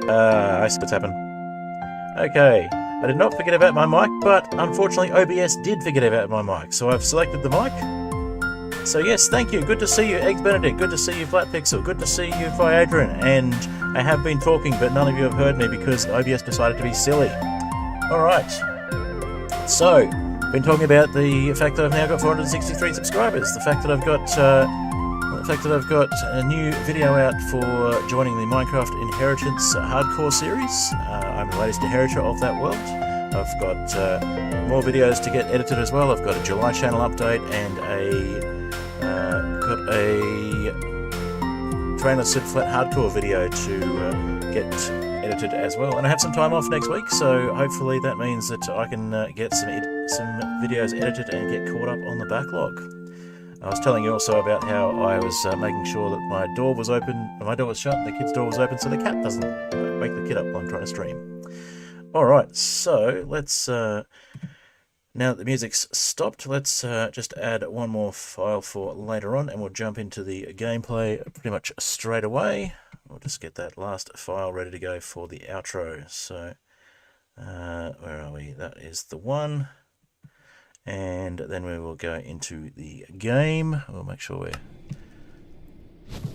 I see what's happened. Okay, I did not forget about my mic, but unfortunately OBS did forget about my mic, so I've selected the mic. So yes, thank you. Good to see you, Eggs Benedict. Good to see you, Flat Pixel. Good to see you, Viadrin. And I have been talking, but none of you have heard me because OBS decided to be silly. Alright. So, been talking about the fact that I've now got 463 subscribers. The fact that I've got a new video out for joining the Minecraft Inheritance Hardcore series. I'm the latest inheritor of that world. I've got more videos to get edited as well. I've got a July channel update and a Trainer Sid Flat Hardcore video to get edited as well. And I have some time off next week, so hopefully that means that I can get some videos edited and get caught up on the backlog. I was telling you also about how I was making sure that my door was open, my door was shut, and the kid's door was open, so the cat doesn't wake the kid up while I'm trying to stream. Alright, so let's, now that the music's stopped, let's just add one more file for later on, and we'll jump into the gameplay pretty much straight away. We'll just get that last file ready to go for the outro. So, where are we? That is the one. And then we will go into the game. We'll make sure we're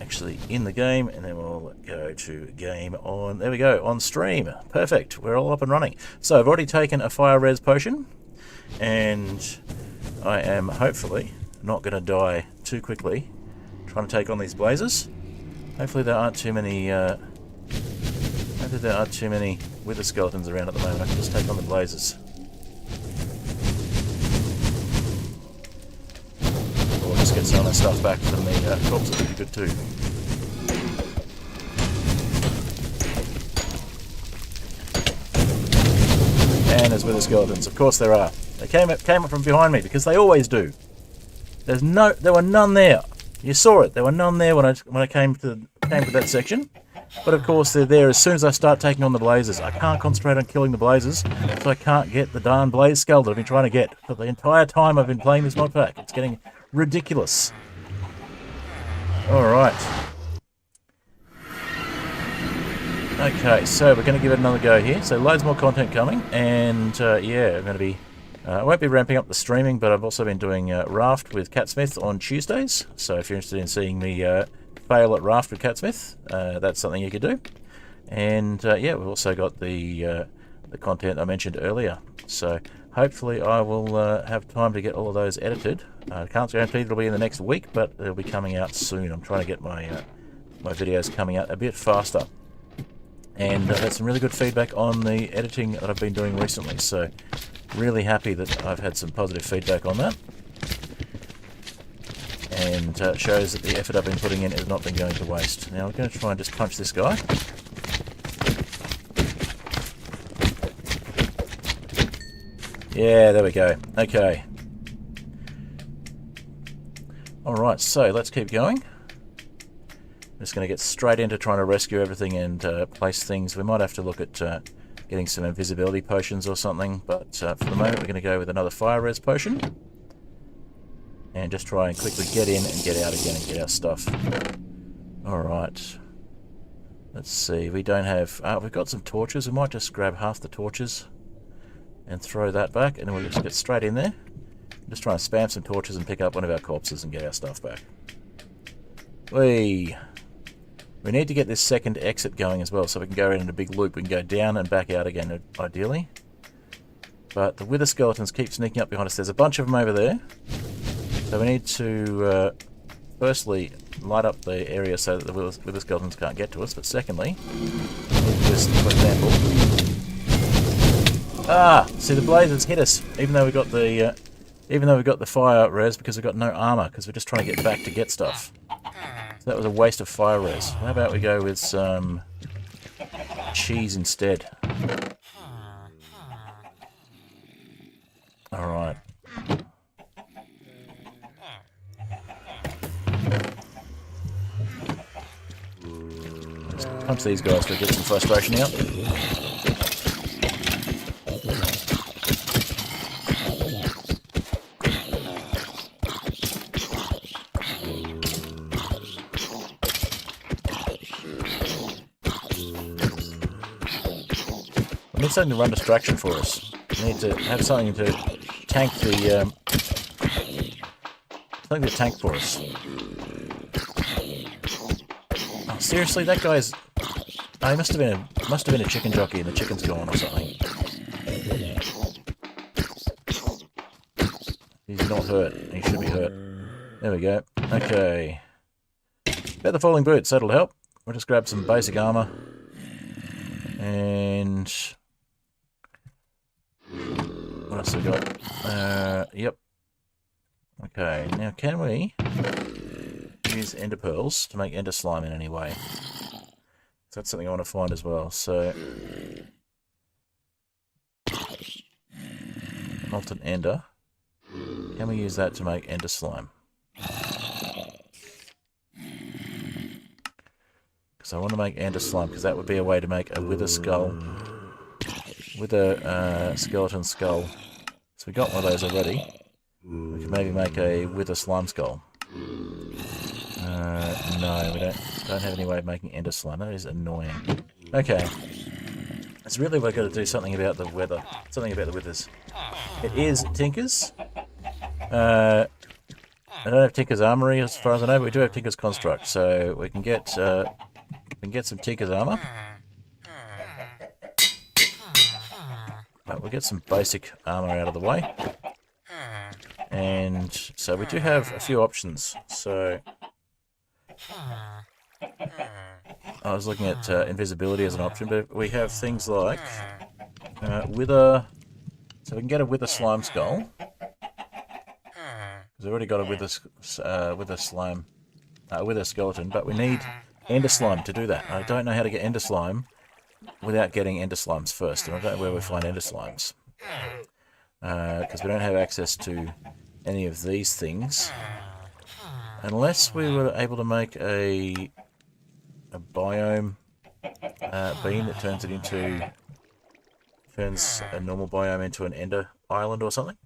actually in the game, and then we'll go to game on, there we go, on stream. Perfect, we're all up and running. So I've already taken a fire res potion, and I am hopefully not going to die too quickly trying to take on these blazes. Hopefully there aren't too many wither skeletons around at the moment. I can just take on the blazes. Or just get some of the stuff back from the corpses would be good too. And there's wither skeletons. Of course there are. They came up from behind me because they always do. There were none there. You saw it. There were none there when I came to that section. But of course they're there as soon as I start taking on the blazes. I can't concentrate on killing the blazes, so I can't get the darn blaze skull that I've been trying to get for the entire time I've been playing this mod pack. It's getting ridiculous. Alright. Okay, so we're going to give it another go here. So loads more content coming, and yeah, I'm going to be... I won't be ramping up the streaming, but I've also been doing Raft with Catsmith on Tuesdays. So if you're interested in seeing me fail at Raft with Catsmith, that's something you could do. And yeah, we've also got the content I mentioned earlier. So hopefully I will have time to get all of those edited. I can't guarantee it'll be in the next week, but they'll be coming out soon. I'm trying to get my my videos coming out a bit faster. And had some really good feedback on the editing that I've been doing recently, so really happy that I've had some positive feedback on that. And shows that the effort I've been putting in has not been going to waste. Now I'm going to try and just punch this guy. Yeah, there we go. Okay. Alright, so let's keep going. I'm just going to get straight into trying to rescue everything and place things. We might have to look at getting some invisibility potions or something, but for the moment we're going to go with another fire res potion. And just try and quickly get in and get out again and get our stuff. Alright. Let's see, we don't have... we've got some torches. We might just grab half the torches and throw that back, and then we'll just get straight in there. Just try and spam some torches and pick up one of our corpses and get our stuff back. We need to get this second exit going as well, so we can go in a big loop. We can go down and back out again, ideally. But the wither skeletons keep sneaking up behind us. There's a bunch of them over there. So we need to, firstly, light up the area so that the wither skeletons can't get to us. But secondly, just, for example... see, the blazes hit us, even though we got the fire res, because we've got no armour, because we're just trying to get back to get stuff. So that was a waste of fire res. How about we go with some cheese instead? Alright. Just punch these guys to get some frustration out. need something to run distraction for us. We need to have something to tank the something to tank for us. Oh, seriously, that guy's. Oh, he must have been a chicken jockey, and the chicken's gone or something. He's not hurt. He should be hurt. There we go. Okay. Feather falling boots. That'll help. We'll just grab some basic armour. And what else have we got? Yep. Okay, now can we use ender pearls to make ender slime in any way? So that's something I want to find as well. So molten ender. Can we use that to make ender slime? So I want to make ender slime, because that would be a way to make a wither skull. Wither skeleton skull. So we got one of those already. We could maybe make a wither slime skull. No, we don't have any way of making ender slime. That is annoying. Okay. It's really we're going to do something about the weather. Something about the withers. It is Tinker's. I don't have Tinker's Armory as far as I know, but we do have Tinker's Construct, so we can get some Tinker's Armour. But we'll get some basic armour out of the way. And so we do have a few options. So I was looking at invisibility as an option, but we have things like wither. So we can get a wither slime skull. Because we've already got a wither slime, wither skeleton, but we need ender slime to do that. I don't know how to get ender slime without getting ender slimes first, and I don't know where we find ender slimes. Because we don't have access to any of these things. Unless we were able to make a biome bean that turns a normal biome into an ender island or something.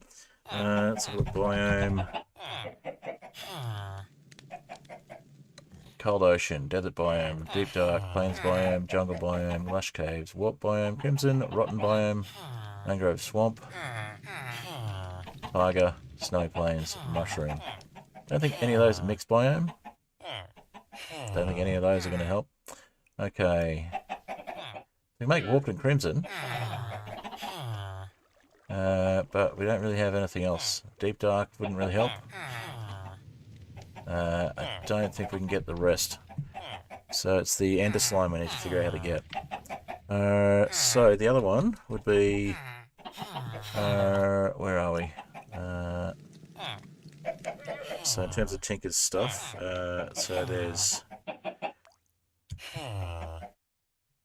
Let's have a biome. Cold ocean, desert biome, deep dark, plains biome, jungle biome, lush caves, warp biome, crimson, rotten biome, mangrove swamp, tiger, snowy plains, mushroom. Don't think any of those are mixed biome. Don't think any of those are going to help. Okay. We make warped and crimson. But we don't really have anything else. Deep dark wouldn't really help. I don't think we can get the rest. So it's the ender slime we need to figure out how to get. So the other one would be... where are we? So in terms of Tinker's stuff, so there's...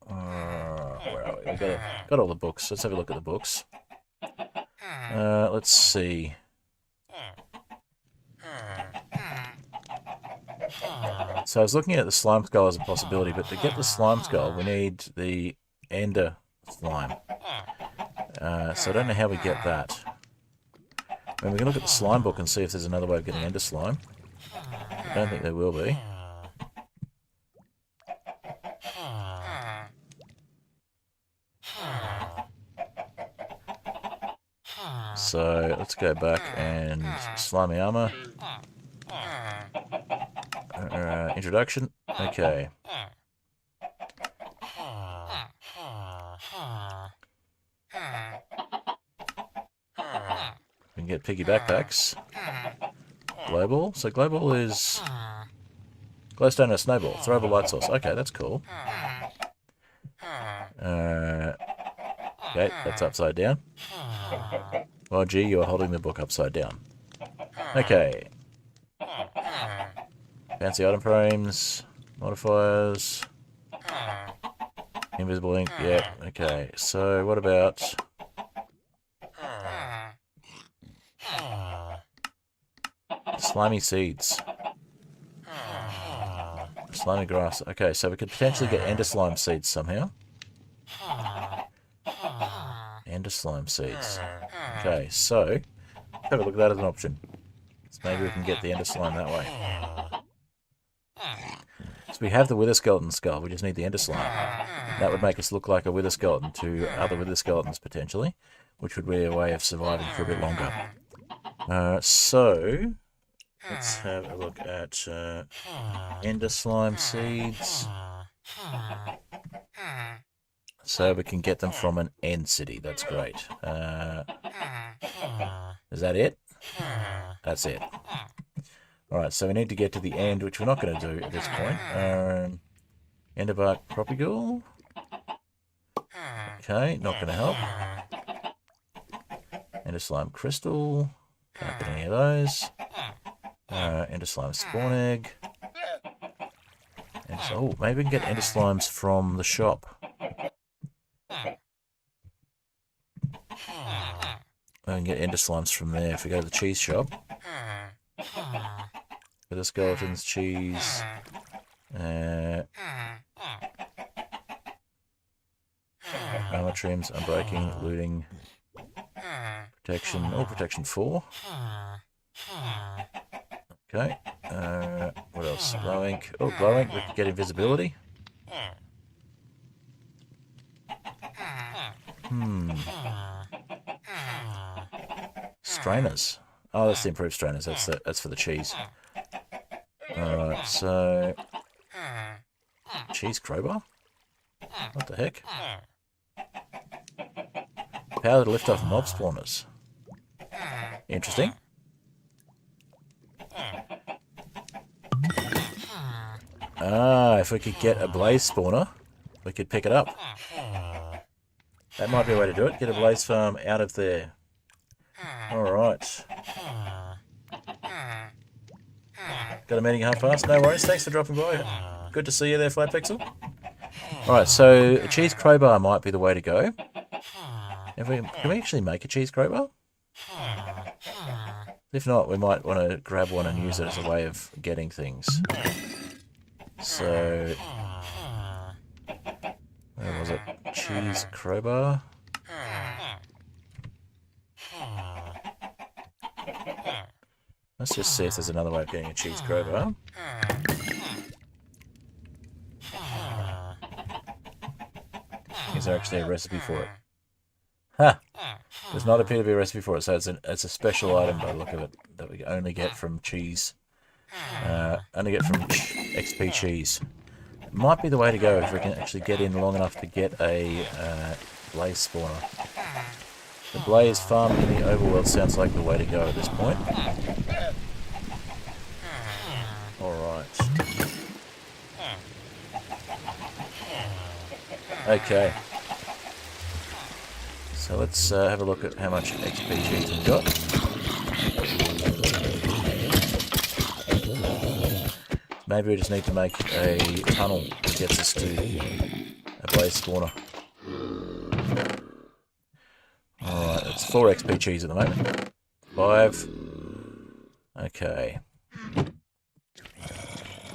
where are we? We've got all the books. Let's have a look at the books. Let's see. So I was looking at the slime skull as a possibility, but to get the slime skull, we need the ender slime. So I don't know how we get that. I mean, we can look at the slime book and see if there's another way of getting ender slime. I don't think there will be. So let's go back and slimy armor. Introduction. Okay. We can get piggy backpacks. Global. So global is glowstone or snowball. Throwable light source. Okay, that's cool. Okay, that's upside down. Oh gee, you're holding the book upside down. Okay. Fancy item frames, modifiers, invisible ink, yeah, okay. So what about slimy seeds? Slimy grass. Okay, so we could potentially get ender slime seeds somehow. Ender slime seeds. Okay, so have a look at that as an option. So maybe we can get the ender slime that way. So we have the wither skeleton skull, we just need the ender slime. That would make us look like a wither skeleton to other wither skeletons, potentially, which would be a way of surviving for a bit longer. So, let's have a look at ender slime seeds. So we can get them from an end city. That's great. Is that it? That's it. Alright, so we need to get to the end, which we're not going to do at this point. Enderbark propagule. Okay, not going to help. Ender slime crystal. Can't get any of those. Ender slime spawn egg. And so, oh, maybe we can get ender slimes from the shop. We can get ender slimes from there if we go to the cheese shop. Wither skeletons, cheese. Armor trims, unbreaking, looting, protection, all protection 4. Okay. What else? Glow ink. Oh, glow ink. We can get invisibility. Strainers. Oh, that's the improved strainers. That's for the cheese. Alright, so cheese crowbar? What the heck? Power to lift off mob spawners. Interesting. Ah, if we could get a blaze spawner, we could pick it up. That might be a way to do it. Get a blaze farm out of there. Alright. Got a meeting at 1:30. No worries. Thanks for dropping by. Good to see you there, Flat Pixel. Alright, so a cheese crowbar might be the way to go. Can we actually make a cheese crowbar? If not, we might want to grab one and use it as a way of getting things. So, where was it? Cheese crowbar. Let's just see if there's another way of getting a cheese crowbar. Is there actually a recipe for it? Ha! Does not appear to be a recipe for it, so it's a special item by the look of it that we only get from cheese. Only get from XP cheese. It might be the way to go if we can actually get in long enough to get a blaze spawner. The blaze farm in the overworld sounds like the way to go at this point. Alright. Okay. So let's have a look at how much XP cheese we've got. Maybe we just need to make a tunnel that gets us to a blaze spawner. Alright, it's 4 XP cheese at the moment. 5. Okay.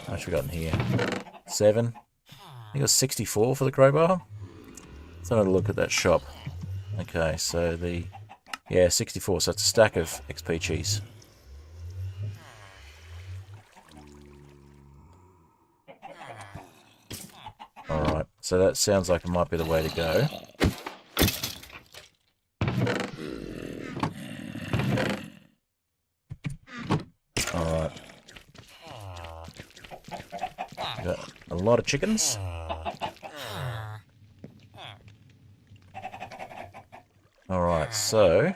How much we got in here? 7. I think it was 64 for the crowbar. Let's have a look at that shop. Okay, so yeah, 64, so it's a stack of XP cheese. Alright, so that sounds like it might be the way to go. Alright. Got a lot of chickens. Alright, so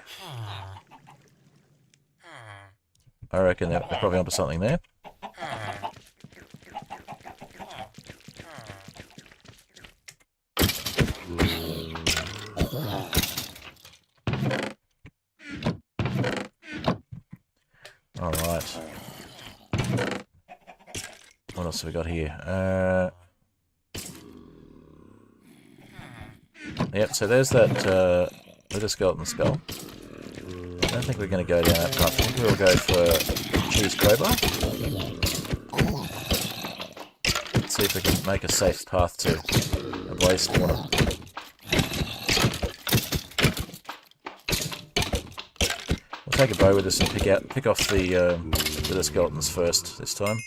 I reckon they're probably onto something there. Alright. What else have we got here? Yep, so there's that wither skeleton skull. I don't think we're going to go down that path. I think we'll go for cheese crowbar. Let's see if we can make a safe path to a blaze spawner. We'll take a bow with us and pick off the wither skeletons first this time.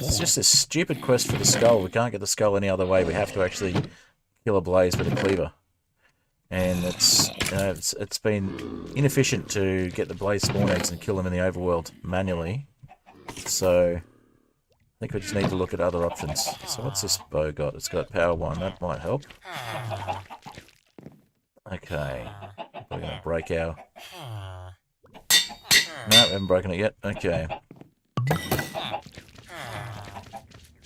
It's just this stupid quest for the skull. We can't get the skull any other way. We have to actually kill a blaze with a cleaver. And it's been inefficient to get the blaze spawn eggs and kill them in the overworld manually. So I think we just need to look at other options. So what's this bow got? It's got power 1. That might help. Okay. We're going to break our... No, we haven't broken it yet. Okay.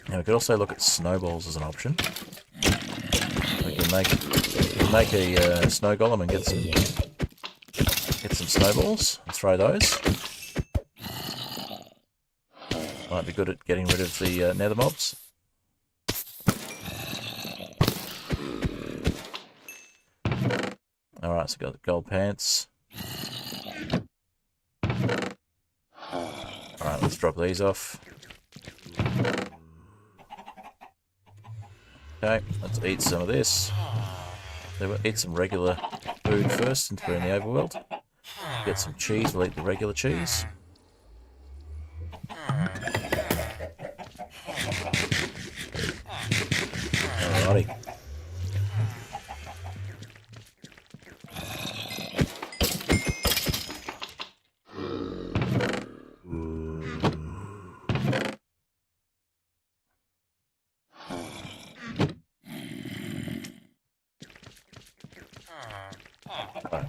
Now we could also look at snowballs as an option. We can make a snow golem and get some snowballs and throw those. Might be good at getting rid of the nether mobs. Alright, so we've got gold pants. Alright, let's drop these off. Okay, let's eat some of this. So we'll eat some regular food first since we're in the overworld. Get some cheese, we'll eat the regular cheese. Alrighty.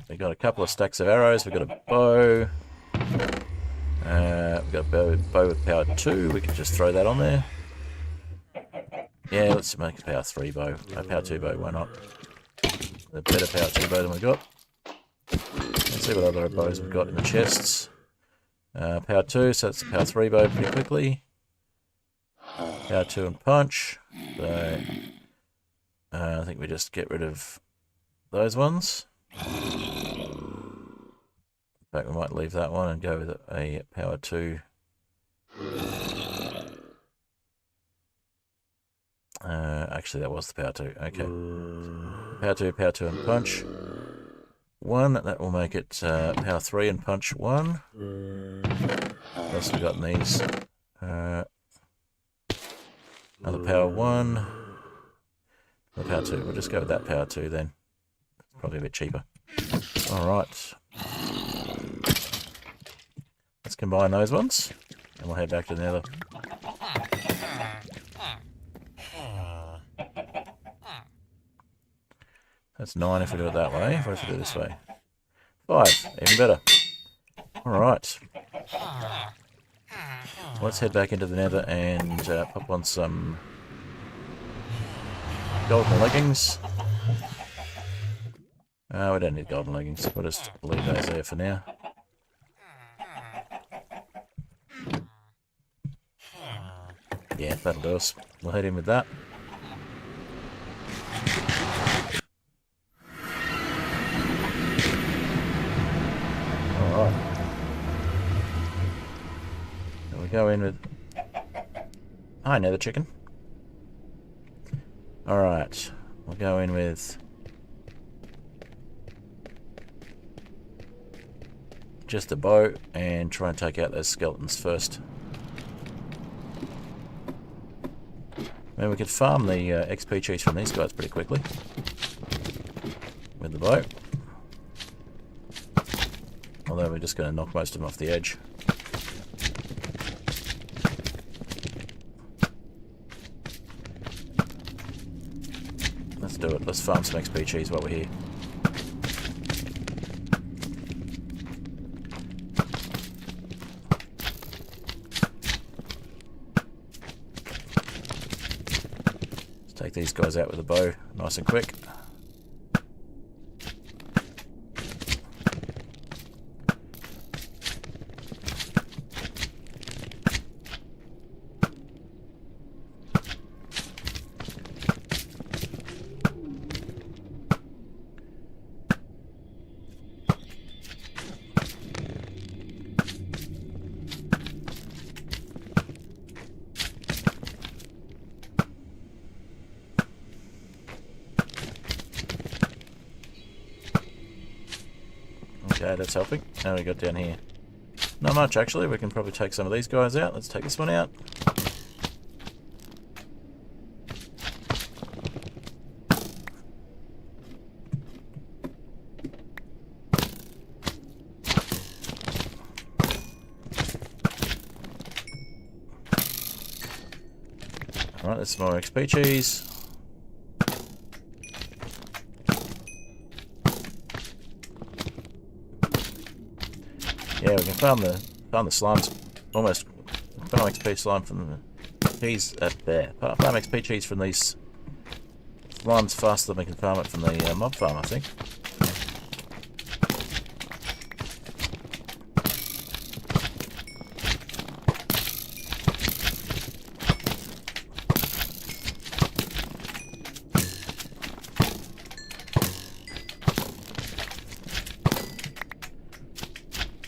We've got a couple of stacks of arrows, we've got a bow. We've got a bow with power 2, we can just throw that on there. Yeah, let's make a power 3 bow. A power 2 bow, why not? A better power 2 bow than we got. Let's see what other bows we've got in the chests. Power 2, so that's a power 3 bow pretty quickly. Power 2 and punch. So, I think we just get rid of those ones. In fact, we might leave that one and go with a power 2. Actually, that was the power 2. Okay. Power 2, and punch. 1. That will make it power 3 and punch 1. What else have we got in these? Another power 1. Another power 2. We'll just go with that power 2 then. It's probably a bit cheaper. Alright. Let's combine those ones. And we'll head back to the nether. That's 9 if we do it that way. What if we do it this way? 5. Even better. Alright. Let's head back into the nether and pop on some golden leggings. We don't need golden leggings. We'll just leave those there for now. Yeah, that'll do us. We'll head in with that. Alright. So we go in with... Hi, nether chicken. Alright. We'll go in with... just a bow and try and take out those skeletons first. I mean, we could farm the XP cheese from these guys pretty quickly with the bow. Although we're just going to knock most of them off the edge. Let's do it. Let's farm some XP cheese while we're here. Take these guys out with a bow, nice and quick. Okay, that's helping. Now we got down here. Not much actually, we can probably take some of these guys out. Let's take this one out. Alright, there's some more XP cheese. Yeah, we can farm the slimes almost. Farm XP slime from the cheese there. Farm XP cheese from these slimes faster than we can farm it from the mob farm, I think.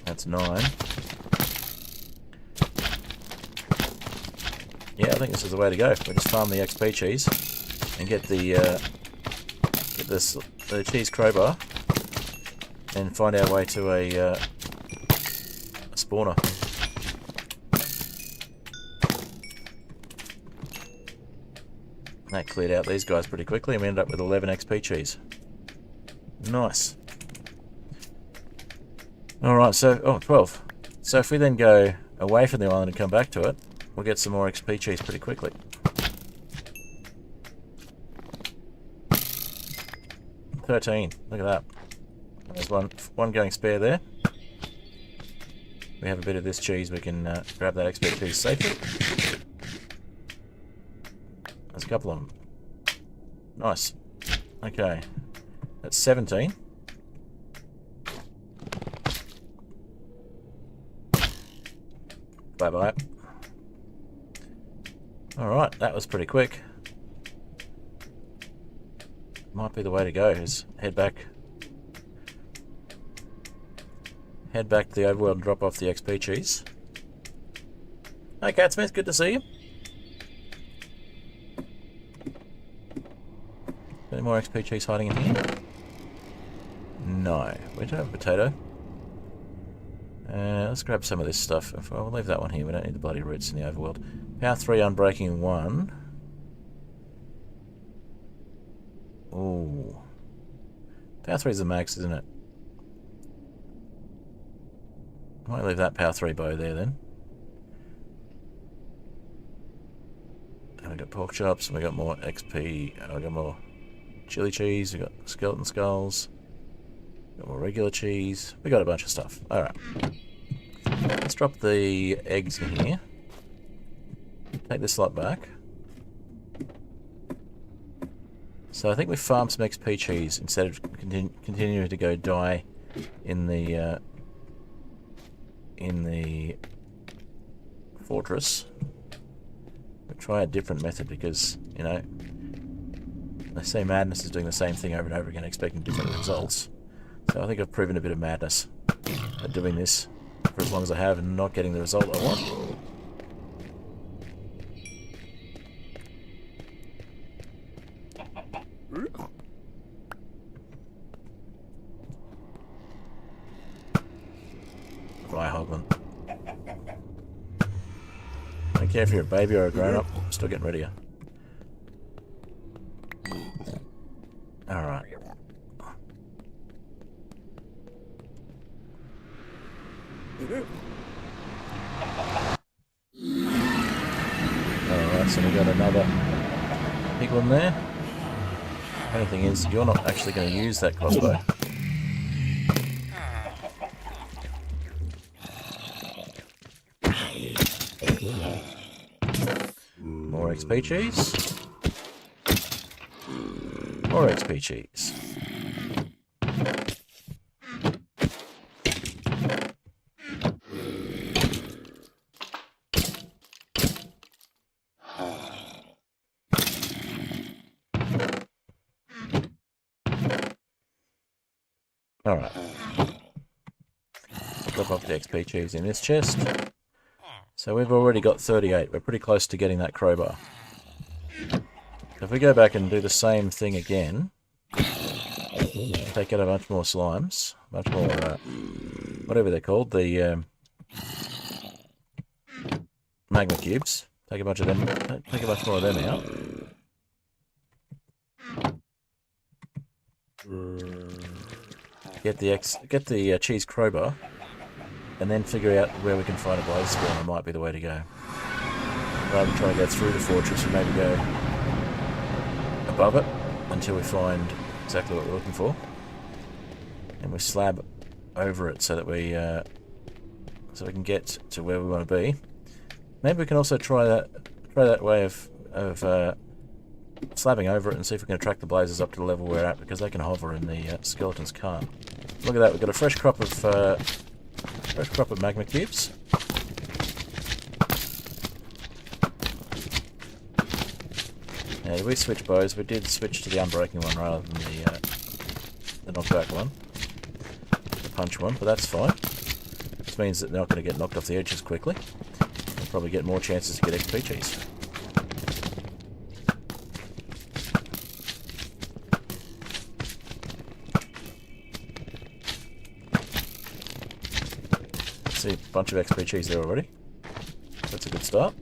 That's 9. Yeah, I think this is the way to go. We just farm the XP cheese and get the cheese crowbar and find our way to a spawner. That cleared out these guys pretty quickly and we ended up with 11 XP cheese. Nice. Alright, so, 12. So if we then go away from the island and come back to it, we'll get some more XP cheese pretty quickly. $13. Look at that. There's one going spare there. We have a bit of this cheese, we can grab that XP cheese safely. There's a couple of them. Nice. Okay. That's 17. Bye-bye. Alright, that was pretty quick. Might be the way to go, is head back to the overworld and drop off the XP cheese. Hey Catsmith, good to see you. Any more XP cheese hiding in here? No. We don't have a potato. Let's grab some of this stuff. We'll leave that one here. We don't need the bloody roots in the overworld. Power 3 unbreaking 1. Ooh. Power 3 is the max, isn't it? I might leave that power 3 bow there then. And we got pork chops, and we got more XP, and we got more chili cheese, we got skeleton skulls, got more regular cheese. We got a bunch of stuff. Alright. Let's drop the eggs in here. Take this lot back. So I think we farmed some XP cheese instead of continuing to go die in the fortress. We'll try a different method because, you know, they say madness is doing the same thing over and over again, expecting different results. So I think I've proven a bit of madness at doing this for as long as I have and not getting the result I want. Fly Hoglin. I don't care if you're a baby or a grown-up, I'm still getting rid of you. Alright. Alright, so we got another big one there. Funny thing is, you're not actually going to use that crossbow. More XP cheese. More XP cheese. Alright. Drop off the XP cheese in this chest. So we've already got 38. We're pretty close to getting that crowbar. If we go back and do the same thing again, take out a bunch more slimes, much more, whatever they're called, the magma cubes. Take a bunch of them, take a bunch more of them out. Get the cheese crowbar, and then figure out where we can find a blaze spawner might be the way to go. rather than try to go through the fortress, we maybe go above it until we find exactly what we're looking for. And we slab over it so that we can get to where we want to be. Maybe we can also try that way of slabbing over it and see if we can attract the blazes up to the level we're at, because they can hover and the skeletons can't. Look at that, we've got a fresh crop of magma cubes. Now, did we switch bows? We did switch to the unbreaking one rather than the knockback one, the punch one, but that's fine. This means that they're not going to get knocked off the edges quickly. We'll probably get more chances to get XP cheese. See a bunch of XP cheese there already. That's a good start.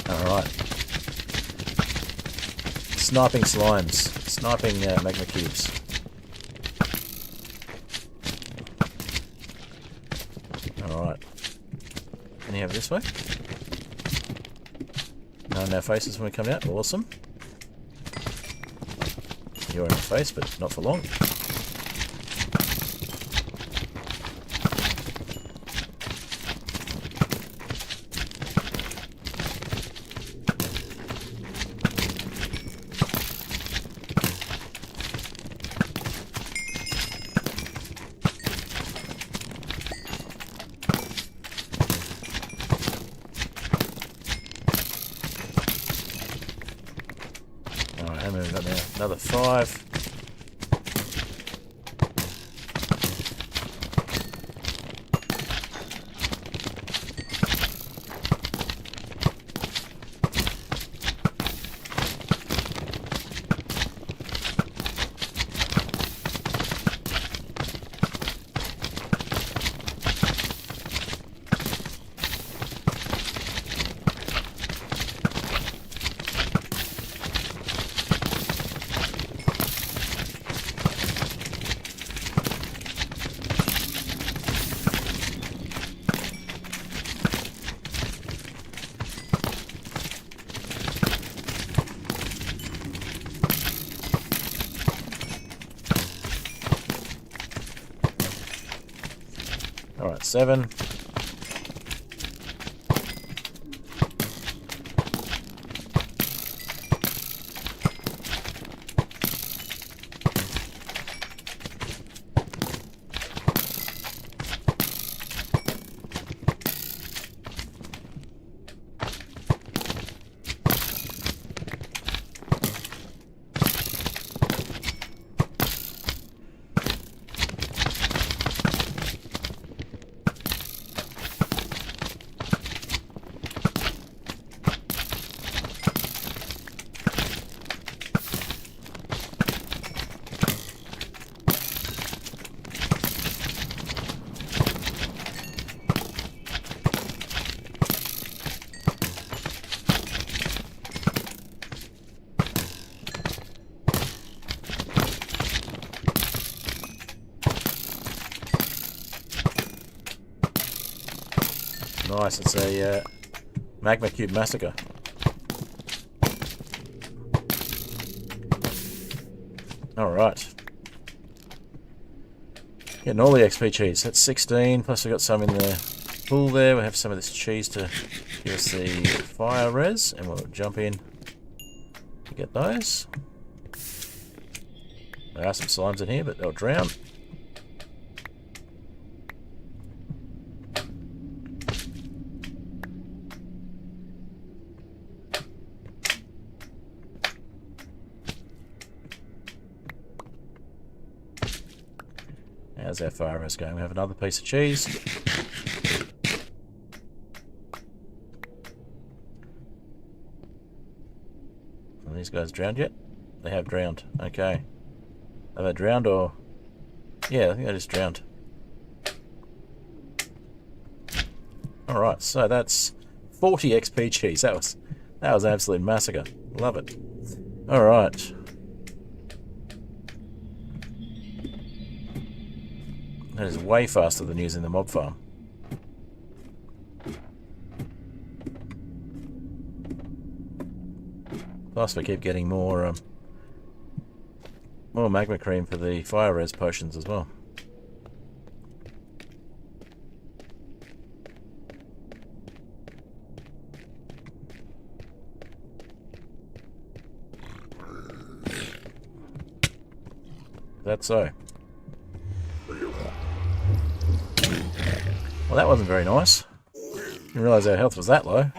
Alright. Sniping slimes. Sniping magma cubes. Alright. Can you have it this way? No, in our faces when we come out. Awesome. You're in the face, but not for long. How many have we got now? Another 5. Alright, 7. Nice, it's a magma cube massacre. Alright. Getting all the XP cheese. That's 16, plus we got some in the pool there. We have some of this cheese to give us the fire res, and we'll jump in to get those. There are some slimes in here, but they'll drown. How's our fire res going? We have another piece of cheese. Are these guys drowned yet? They have drowned. Okay. Have they drowned or Yeah, I think I just drowned. Alright, so that's 40 XP cheese. That was an absolute massacre. Love it. Alright. That is way faster than using the mob farm. Plus we keep getting more magma cream for the fire res potions as well. That's so. Well, that wasn't very nice. Didn't realise our health was that low.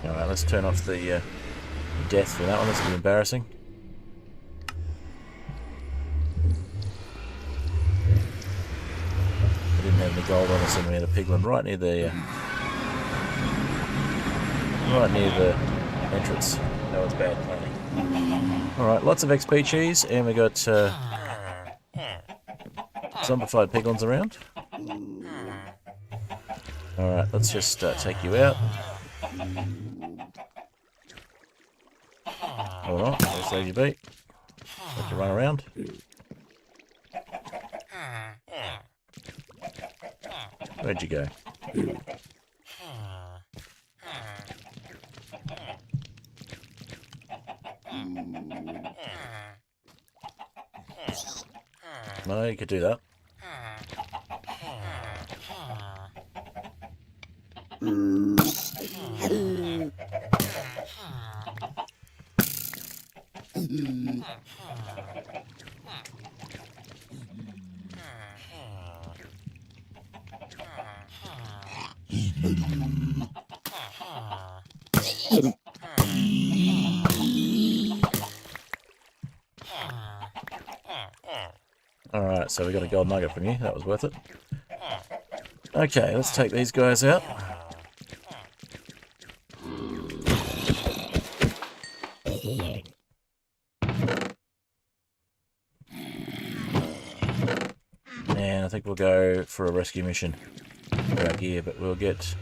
Alright, let's turn off the death for that one. This is embarrassing. We didn't have any gold on us and we had a piglin right near the entrance. That was bad planning. Alright, lots of XP cheese, and we got zombified piglins around. Alright, let's just take you out. Hold on, let's leave you be. Let you run around. Where'd you go? No, you could do that. Alright, so we got a gold nugget from you. That was worth it. Okay, let's take these guys out. And I think we'll go for a rescue mission for our gear, but we'll get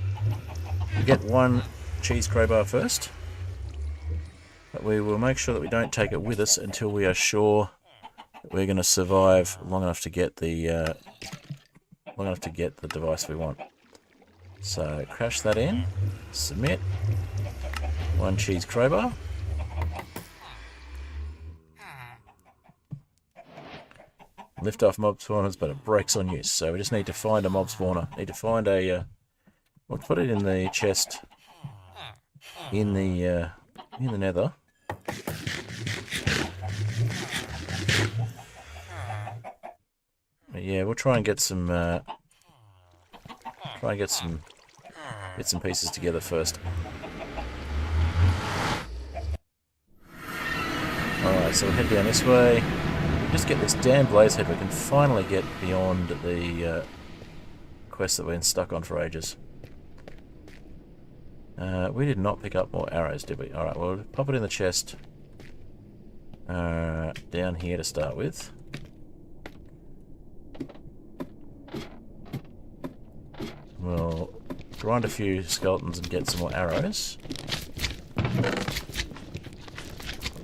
one cheese crowbar first. But we will make sure that we don't take it with us until we are sure that we're going to survive long enough to get the device we want. So crash that in, submit, one cheese crowbar. Lift off mob spawners, but it breaks on use. So we just need to find a mob spawner. Need to find a. We'll put it in the chest in the Nether. But yeah, we'll try and get some bits and pieces together first. Alright, so we'll head down this way. Just get this damn blazehead. We can finally get beyond the quest that we've been stuck on for ages. We did not pick up more arrows, did we? Alright, we'll pop it in the chest down here to start with. We'll grind a few skeletons and get some more arrows.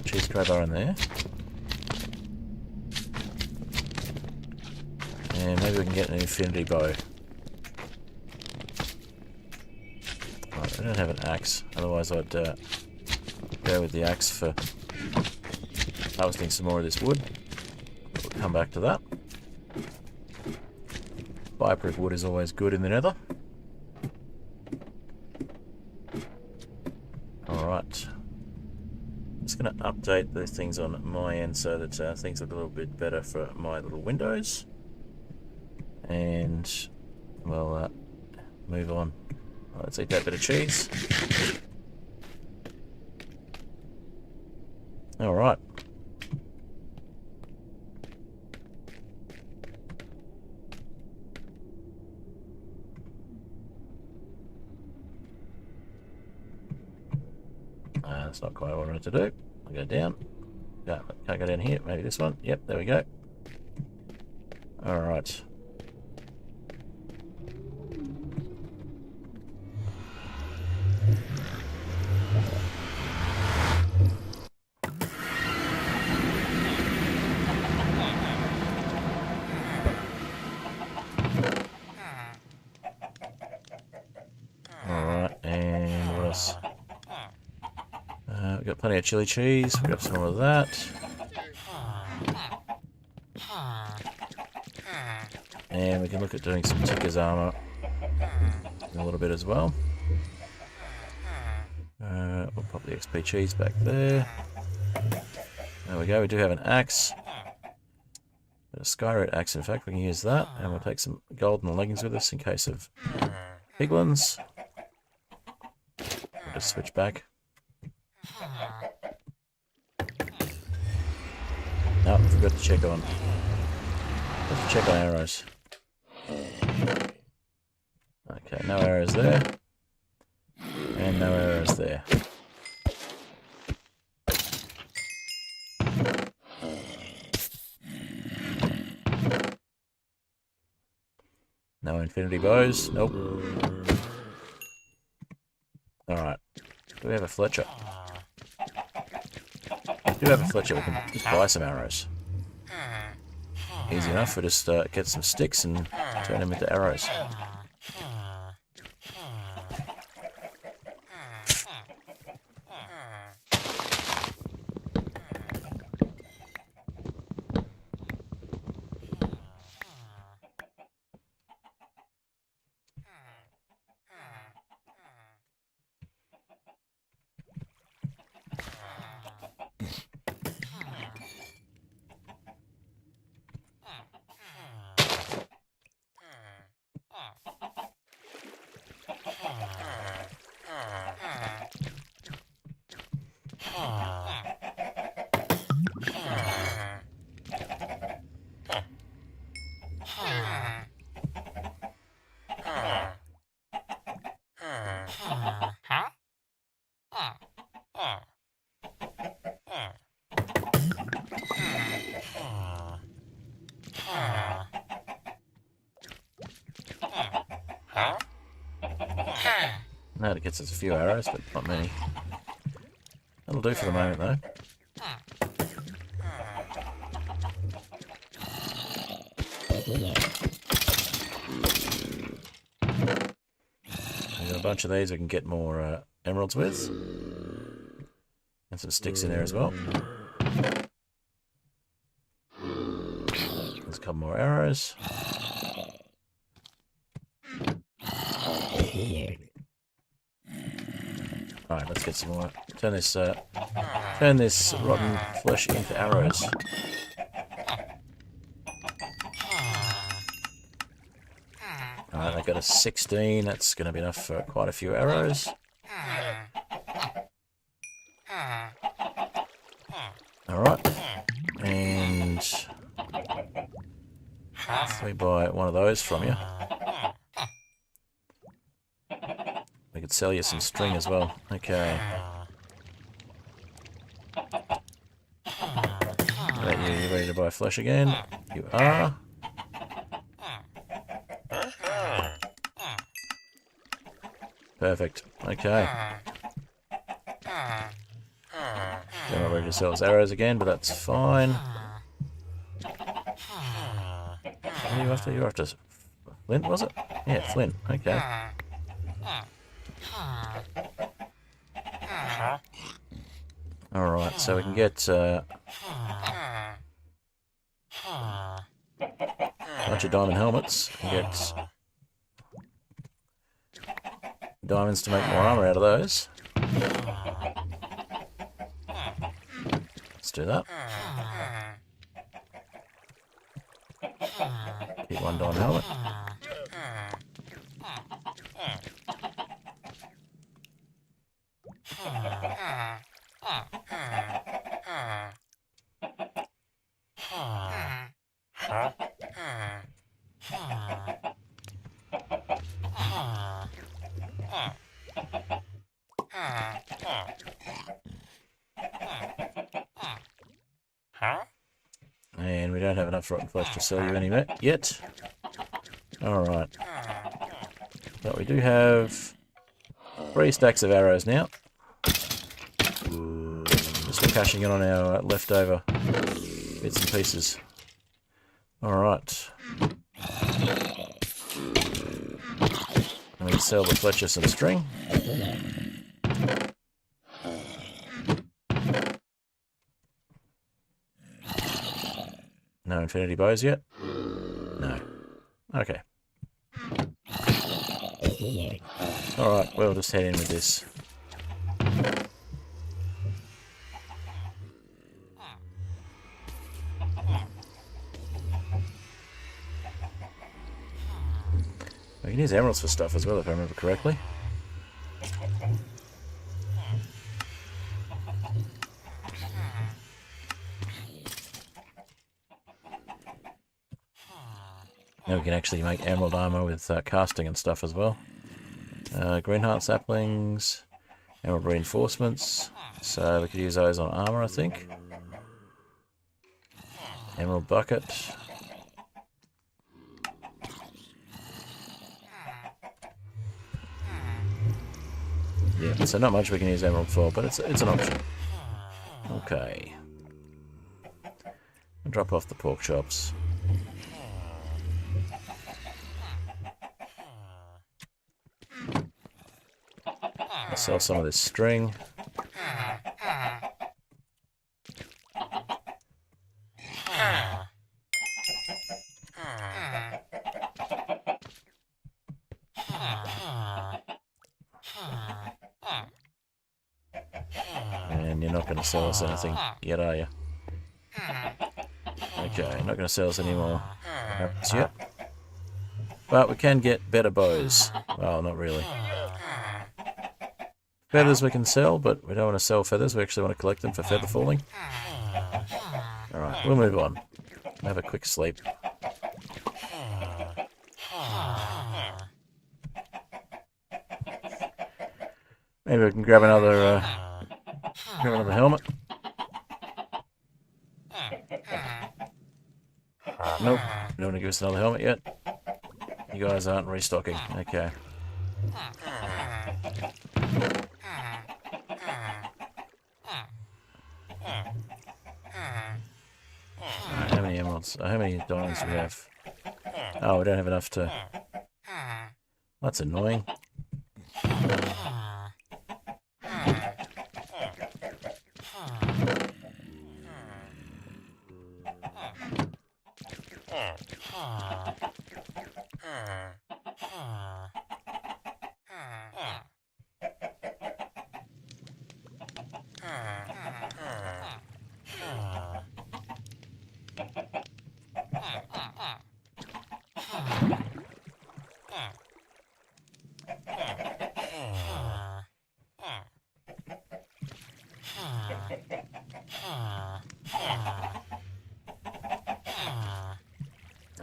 Cheese crowbar in there. And maybe we can get an infinity bow. Right, I don't have an axe, otherwise I'd go with the axe for harvesting some more of this wood. We'll come back to that. Fireproof wood is always good in the Nether. Alright. Just going to update these things on my end so that things look a little bit better for my little windows. And we'll move on. Let's eat that bit of cheese. Alright. That's not quite what I wanted to do. I'll go down. Can't go down here. Maybe this one. Yep, there we go. Alright. Alright, and what else? We've got plenty of chili cheese. We've got some more of that. And we can look at doing some Ticker's armour in a little bit as well. We'll pop the XP cheese back there. There we go, we do have an axe. A Skyred axe, in fact, we can use that. And we'll take some golden leggings with us in case of piglins. We'll just switch back. No, forgot to check on. Let's check on arrows. Okay, no arrows there. And no arrows there. No infinity bows. Nope. Alright. Do we have a Fletcher? If we do have a Fletcher, we can just buy some arrows. Easy enough. We just get some sticks and turn them into arrows. Now it gets us a few arrows, but not many. That'll do for the moment, though. We've got a bunch of these we can get more emeralds with. And some sticks in there as well. There's a couple more arrows. Alright, let's get some more. Turn this rotten flesh into arrows. Alright, I got a 16. That's going to be enough for quite a few arrows. Alright, and if we buy one of those from you, we could sell you some string as well. Okay. Right, you ready to buy flesh again? You are. Perfect. Okay. Don't know where to sell us arrows again, but that's fine. What are you after? You're after flint, was it? Yeah, flint. Okay. Alright, so we can get a bunch of diamond helmets and get diamonds to make more armour out of those. Let's do that. Get one diamond helmet. enough rotten flesh to sell you any yet. Alright. But we do have 3 stacks of arrows now. Just cashing in on our leftover bits and pieces. Alright. We can sell the Fletcher some string. No infinity bows yet? No. Okay. Alright, we'll just head in with this. We can use emeralds for stuff as well, if I remember correctly. Now we can actually make emerald armour with casting and stuff as well. Green heart saplings, emerald reinforcements, so we could use those on armour, I think. Emerald bucket. Yeah, so not much we can use emerald for, but it's an option. Okay. I'll drop off the pork chops. I'll sell some of this string. And you're not going to sell us anything yet, are you? Okay, not going to sell us any more arrows yet. But we can get better bows. Well, not really. Feathers we can sell, but we don't want to sell feathers. We actually want to collect them for feather falling. Alright, we'll move on. Have a quick sleep. Maybe we can grab another helmet. Nope, you don't want to give us another helmet yet. You guys aren't restocking. Okay. How many emeralds? How many diamonds do we have? Oh, we don't have enough to... That's annoying.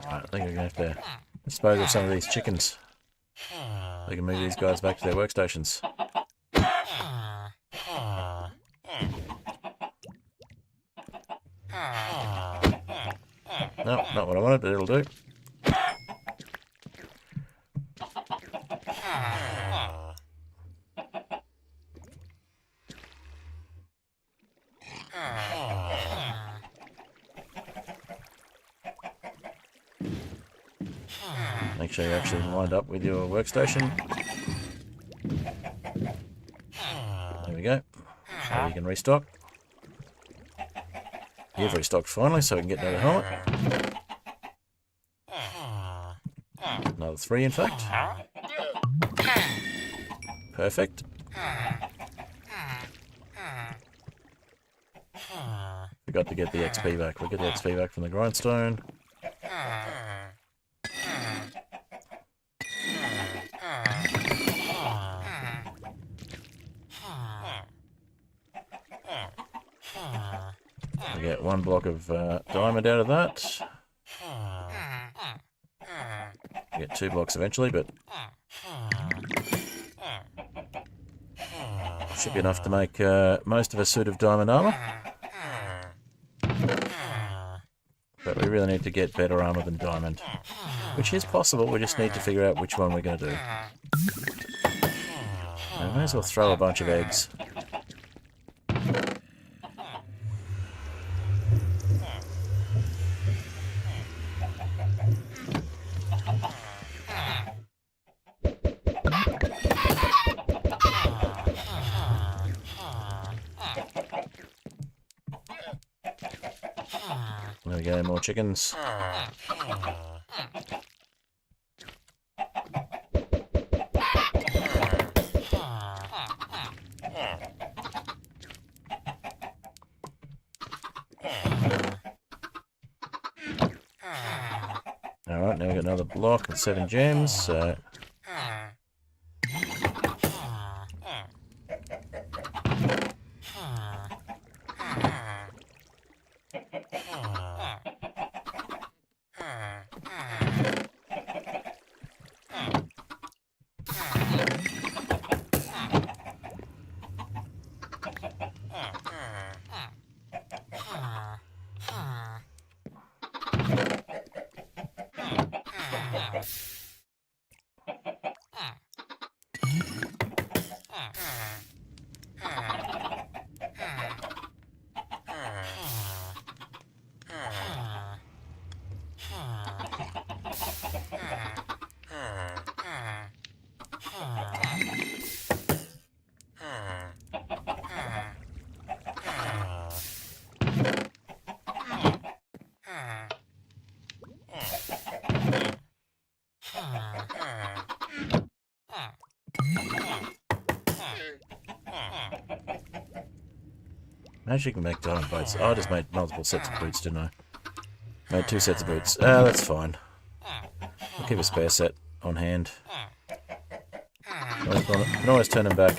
I think we're going to have to dispose of some of these chickens. We can move these guys back to their workstations. No, not what I wanted, but it'll do. Make sure you're actually lined up with your workstation. There we go. So you can restock. You've restocked finally, so we can get another helmet. Another 3, in fact. Perfect. Forgot to get the XP back. We'll get the XP back from the grindstone. We get 1 block of diamond out of that. We get 2 blocks eventually, but should be enough to make most of a suit of diamond armour. But we really need to get better armor than diamond. Which is possible, we just need to figure out which one we're going to do. I may as well throw a bunch of eggs. There we go, more chickens. Alright, now we've got another block and 7 gems, so... Imagine you can make diamond boots. Oh, I just made multiple sets of boots, didn't I? Made 2 sets of boots. Ah, that's fine. I'll keep a spare set on hand. You can always turn them back.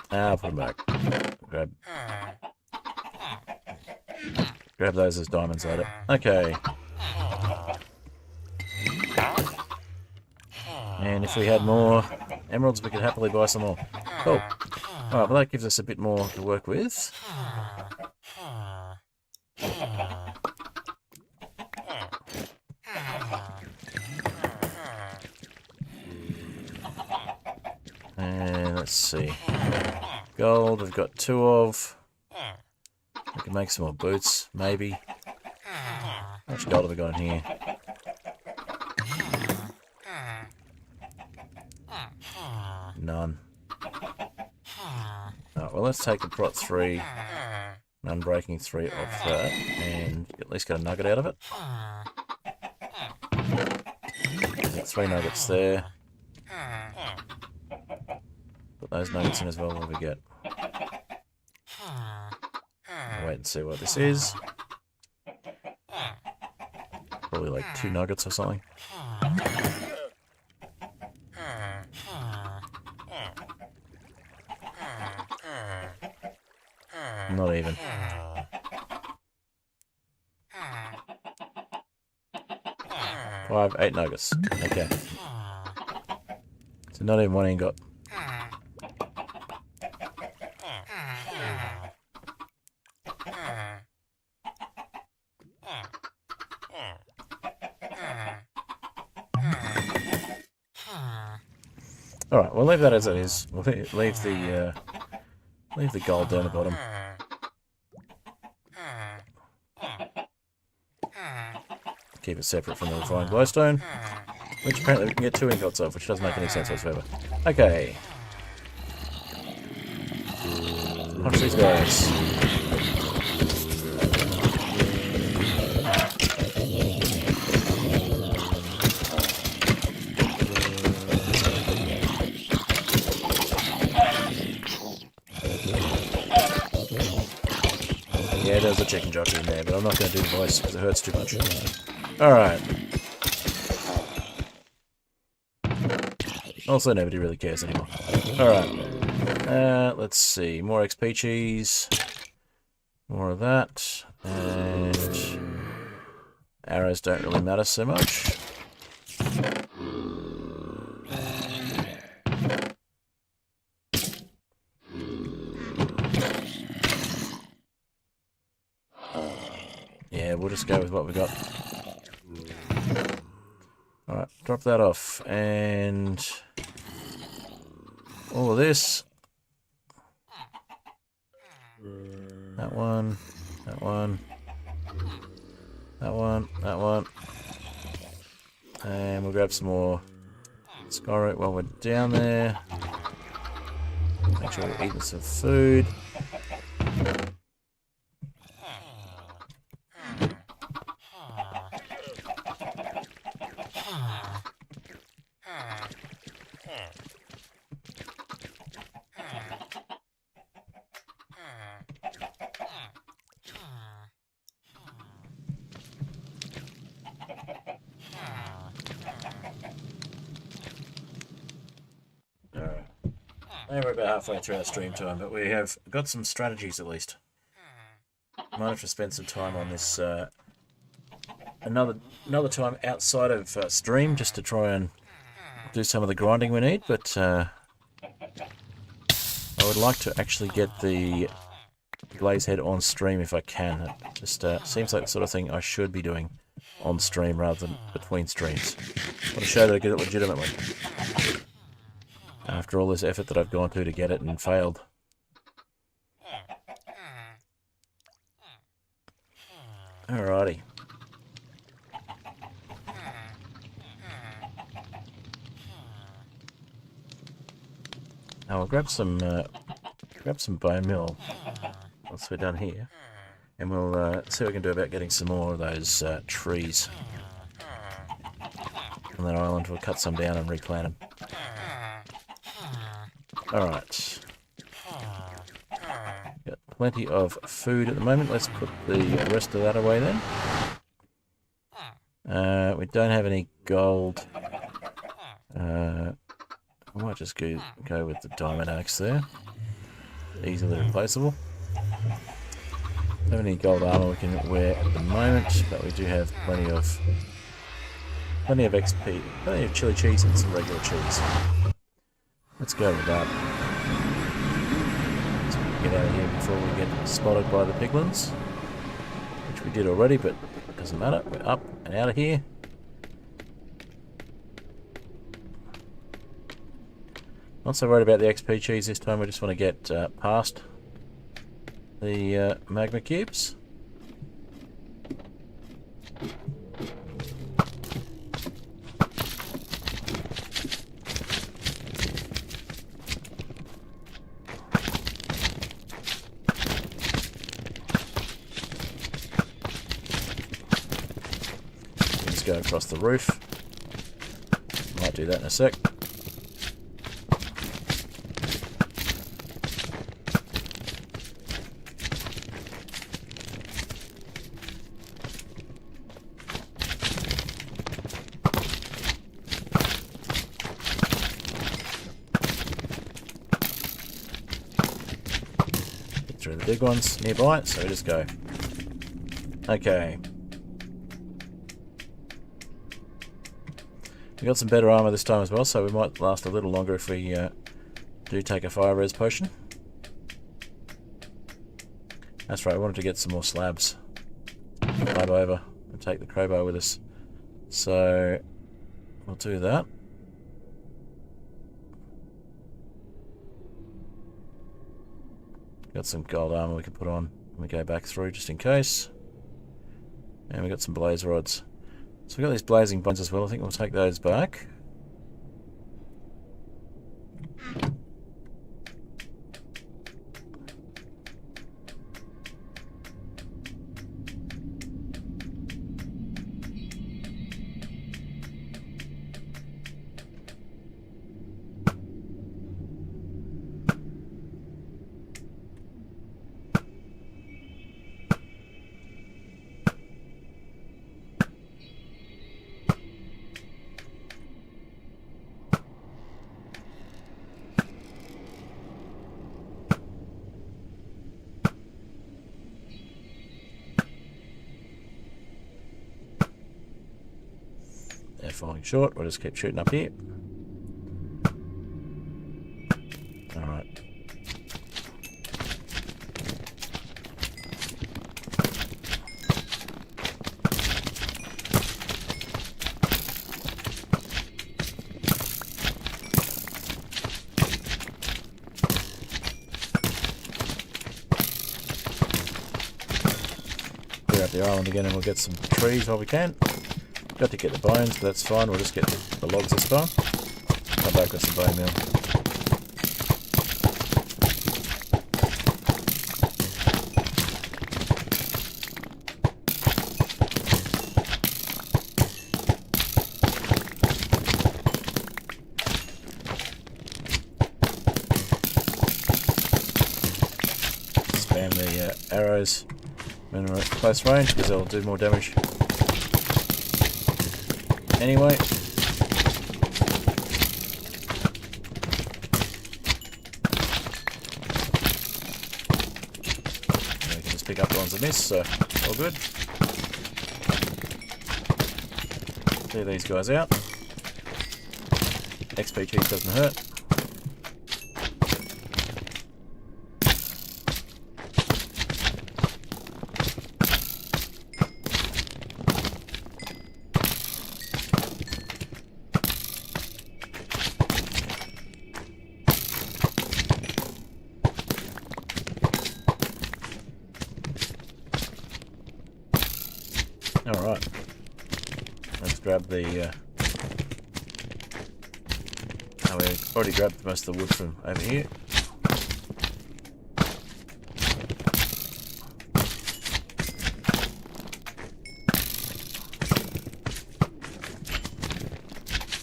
I'll put them back. Grab those as diamonds later. Okay. And if we had more emeralds, we could happily buy some more. Cool. Alright, well that gives us a bit more to work with. And let's see. Gold, we've got 2 of. We can make some more boots, maybe. How much gold have we got in here? None. Alright, well let's take the prot 3, and unbreaking 3 off that, and at least get a nugget out of it. Got 3 nuggets there. Put those nuggets in as well, what do we get? I'll wait and see what this is. Probably like 2 nuggets or something. Not even. Five, 8 nuggets. Okay. So not even one ingot. Alright, we'll leave that as it is. We'll leave the gold down the bottom. Keep it separate from the refined glowstone, which apparently we can get 2 ingots of, which doesn't make any sense whatsoever. Okay. Punch these guys. Yeah, there's a chicken jockey in there, but I'm not going to do the voice because it hurts too much. Alright. Also, nobody really cares anymore. Alright. Let's see. More XP cheese. More of that. And arrows don't really matter so much. Yeah, we'll just go with what we got. Alright, drop that off. And all of this. That one. That one. That one. That one. And we'll grab some more skyroot while we're down there. Make sure we're eating some food. We're about halfway through our stream time, but we have got some strategies at least. Might have to spend some time on this another time outside of stream just to try and do some of the grinding we need, but I would like to actually get the blaze head on stream if I can. It just seems like the sort of thing I should be doing on stream rather than between streams. I want to show that I get it legitimately. After all this effort that I've gone to get it and failed. Alrighty. Now I'll grab some bone meal once we're done here, and we'll see what we can do about getting some more of those trees on that island. We'll cut some down and replant them. Alright. Got plenty of food at the moment. Let's put the rest of that away then. We don't have any gold. I might just go with the diamond axe there. Easily replaceable. Don't have any gold armour we can wear at the moment, but we do have plenty of XP, plenty of chili cheese and some regular cheese. Let's go with that. Let's get out of here before we get spotted by the piglins. Which we did already, but it doesn't matter. We're up and out of here. Not so worried about the XP cheese this time. We just want to get past the magma cubes. Go across the roof. Might do that in a sec. Get through the big ones nearby, so we just go. Okay. We got some better armour this time as well, so we might last a little longer if we do take a fire res potion. That's right, I wanted to get some more slabs. Climb over and take the crowbar with us. So we'll do that. Got some gold armour we can put on when we go back through just in case. And we got some blaze rods. So we've got these blazing bones as well. I think we'll take those back. They're falling short. We'll just keep shooting up here. Alright. the island again and we'll get some trees while we can. Got to get the bones, but that's fine. We'll just get the logs this time. Come back with some bone meal. Spam the arrows when we're at close range because they'll do more damage. Anyway, we can just pick up the ones I missed, so all good. Clear these guys out. XP cheese doesn't hurt. Alright, let's grab the, oh, we already grabbed most of the wood from over here.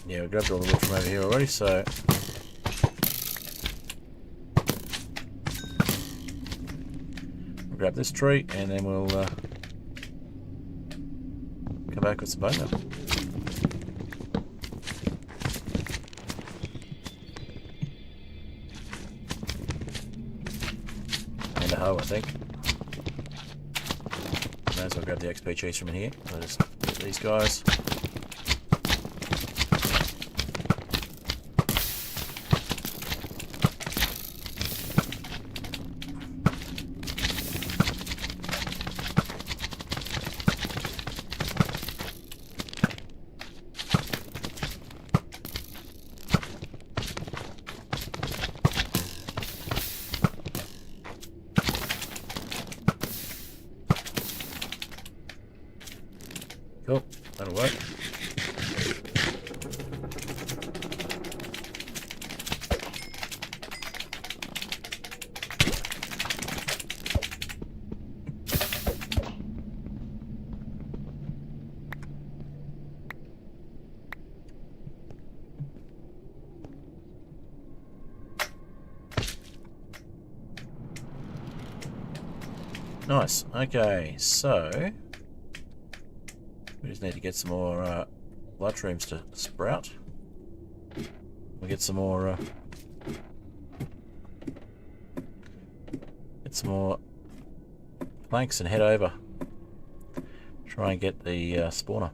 Yeah, we grabbed all the wood from over here already, so we'll grab this tree and then we'll come back with some bone meal. And a hoe, I think. May as well grab the XP cheese from in here. I'll just get these guys. Cool, that'll work. Nice, okay, so we just need to get some more mushrooms to sprout. We'll get some more planks and head over. Try and get the spawner.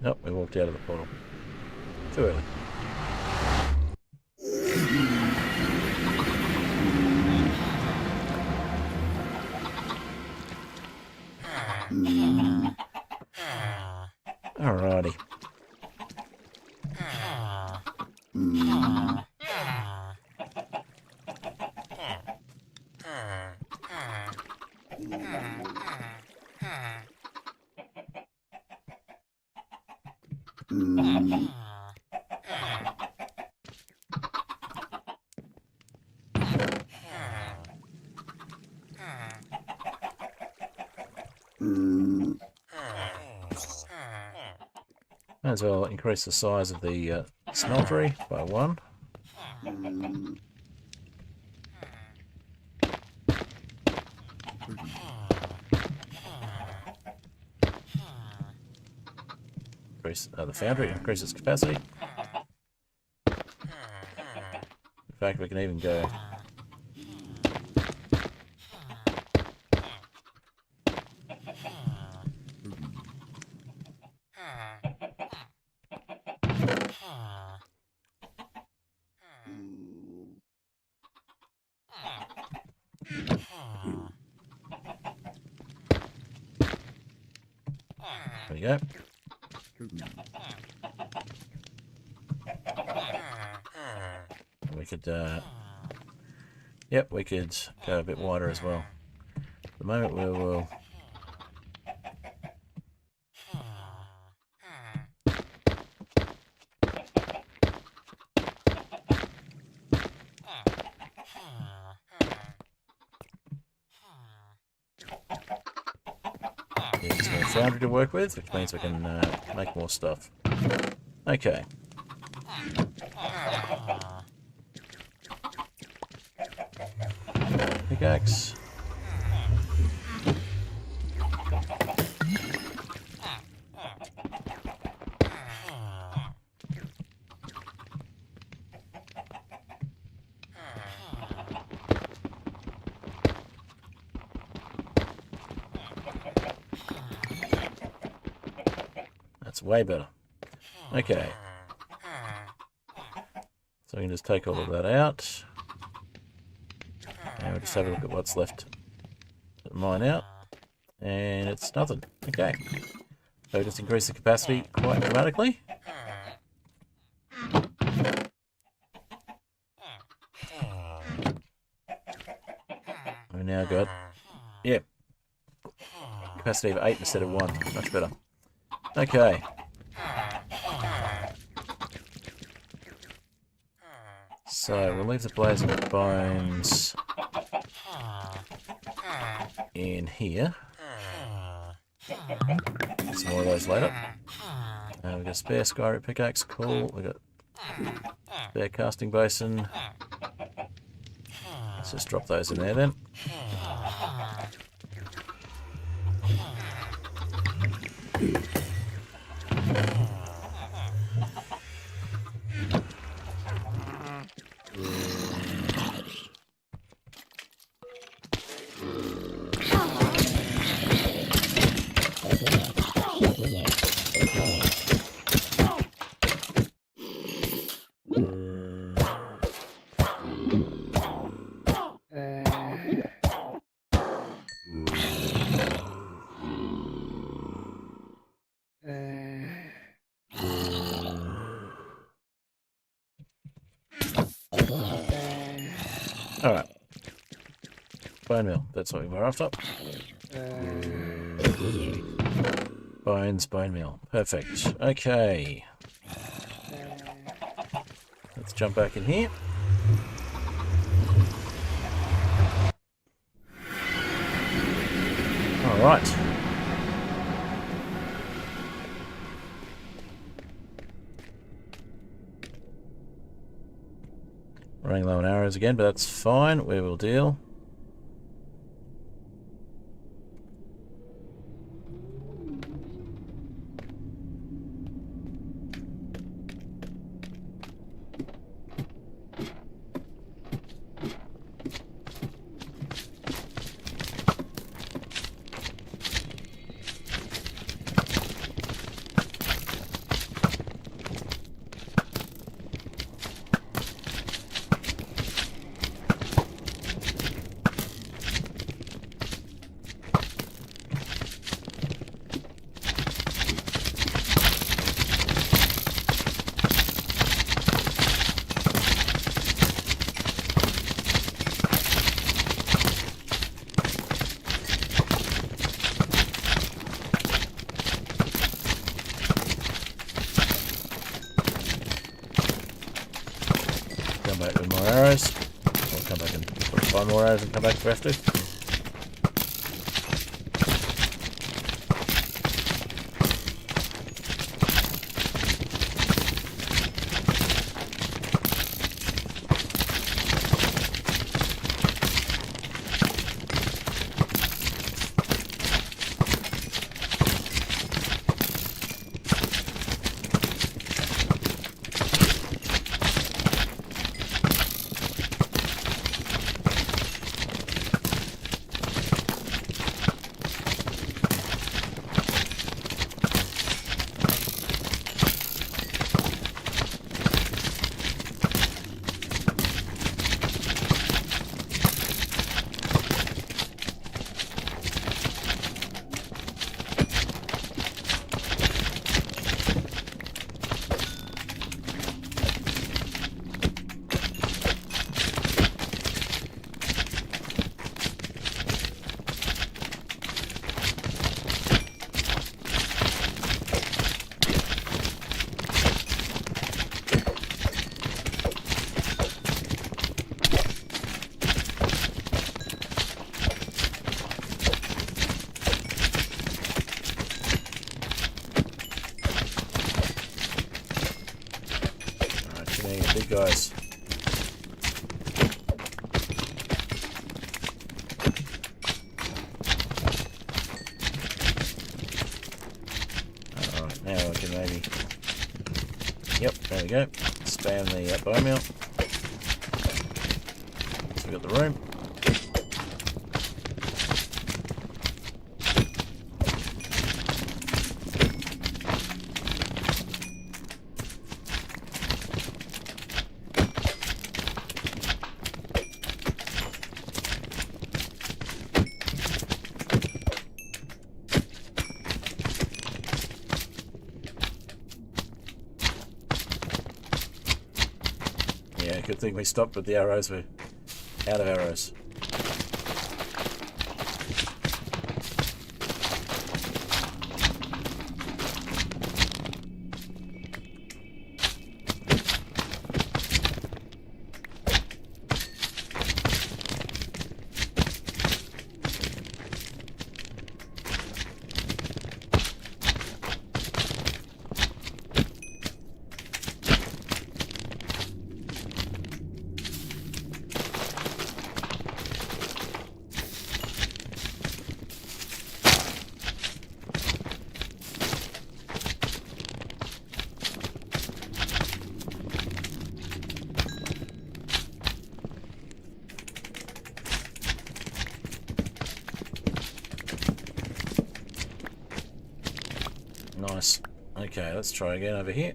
Nope, we walked out of the portal. Too early. Alrighty. Might as well increase the size of the smeltery by 1. Increase the foundry, increase its capacity. In fact, we can even go There we go. We could, yep, we could go a bit wider as well. At the moment we will... It's a foundry to work with, which means we can make more stuff. Okay. Pickaxe. That's way better. Okay. So we can just take all of that out. And we'll just have a look at what's left. Mine out. And it's nothing. Okay. So just increase the capacity quite dramatically. We now got, yeah, capacity of 8 instead of 1. Much better. Okay. So we'll leave the blazing bones in here. Some more of those later. We've got a spare skyroot pickaxe, cool. We've got spare casting basin. Let's just drop those in there then. Alright. Bone meal, that's what we were after. Bones, bone meal. Perfect. Okay. Let's jump back in here. Alright. Running low on arrows again, but that's fine. We will deal. Come back with more arrows. I'll come back and find more arrows and come back if we have to. good guys. Alright, now I can maybe... Yep, there we go. Spam the bone meal. So we've got the room. Yeah, good thing we stopped with the arrows. We're out of arrows. Nice. Okay, let's try again over here.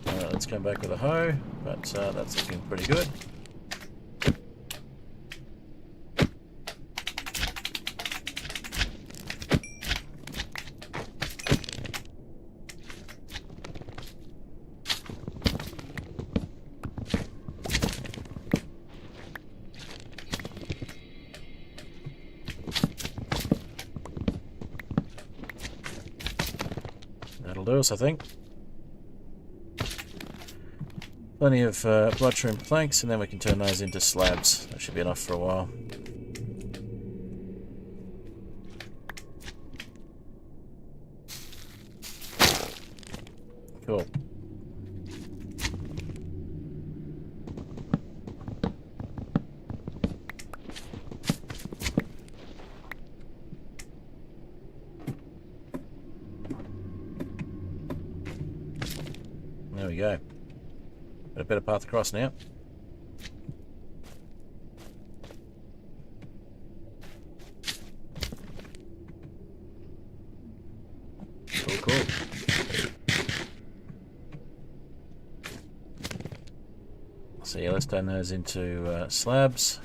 Alright, let's come back with a hoe, but that's looking pretty good. That'll do us, I think. Plenty of bloodshroom planks, and then we can turn those into slabs. That should be enough for a while. Cool. There we go. Got a better path across now. Cool, cool. So yeah, let's turn those into slabs.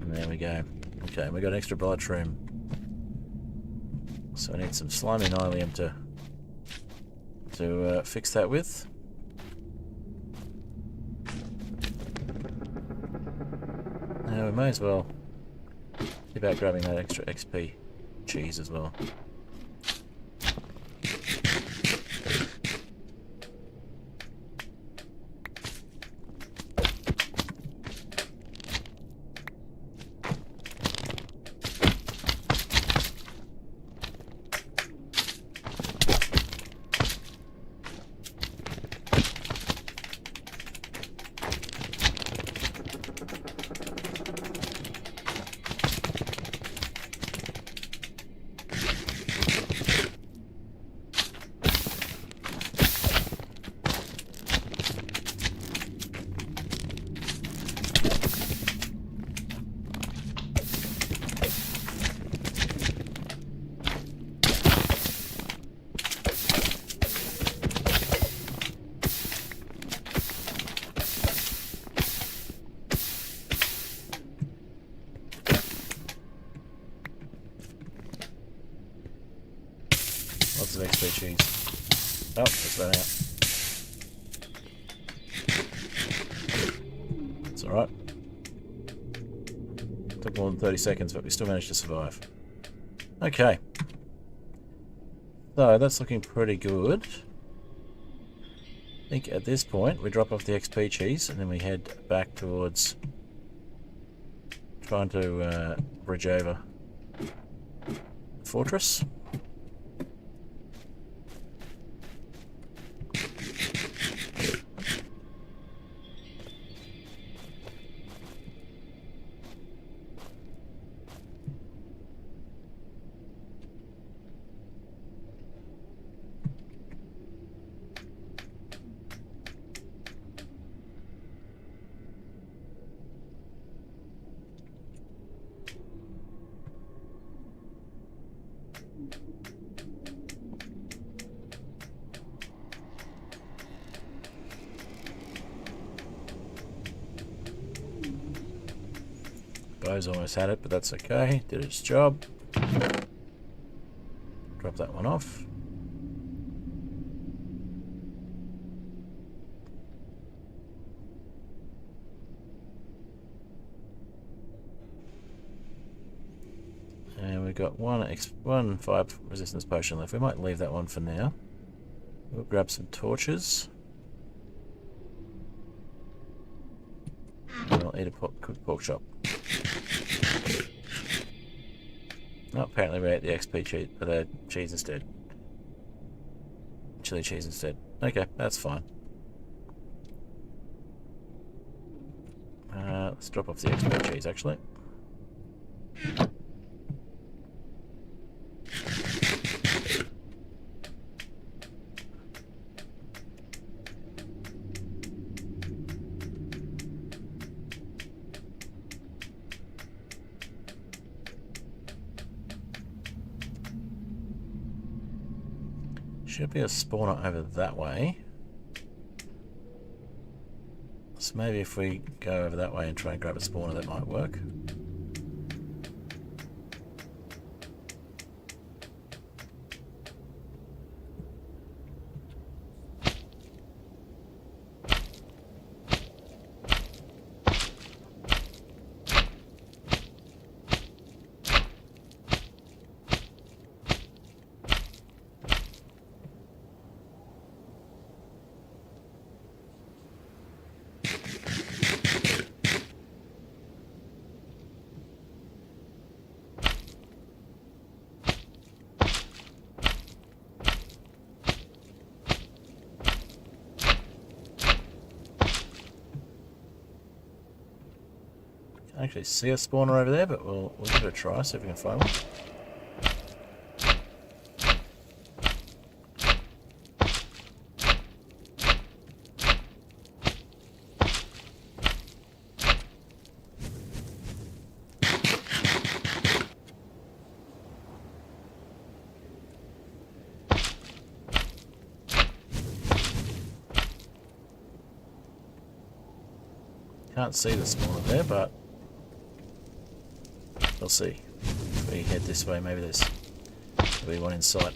There we go. Okay, we got an extra bloodshroom. So I need some slimy nylium to fix that with. Now we may as well see about grabbing that extra XP cheese as well. Lots of XP cheese. Oh, just ran out. It's alright. Took more than 30 seconds, but we still managed to survive. Okay. So, that's looking pretty good. I think at this point, we drop off the XP cheese, and then we head back towards trying to bridge over the fortress. Bow's almost had it, but that's okay. Did its job. Drop that one off. And we've got one fire resistance potion left. We might leave that one for now. We'll grab some torches. And we'll eat a cooked pork chop. Oh, apparently we ate the XP cheese, the cheese instead. Chili cheese instead. Okay, that's fine. Let's drop off the XP cheese, actually. Should be a spawner over that way. So maybe if we go over that way and try and grab a spawner, that might work. I actually see a spawner over there, but we'll give it a try, see if we can find one. Can't see the spawner there, but we'll see. If we head this way, maybe there'll be one in sight.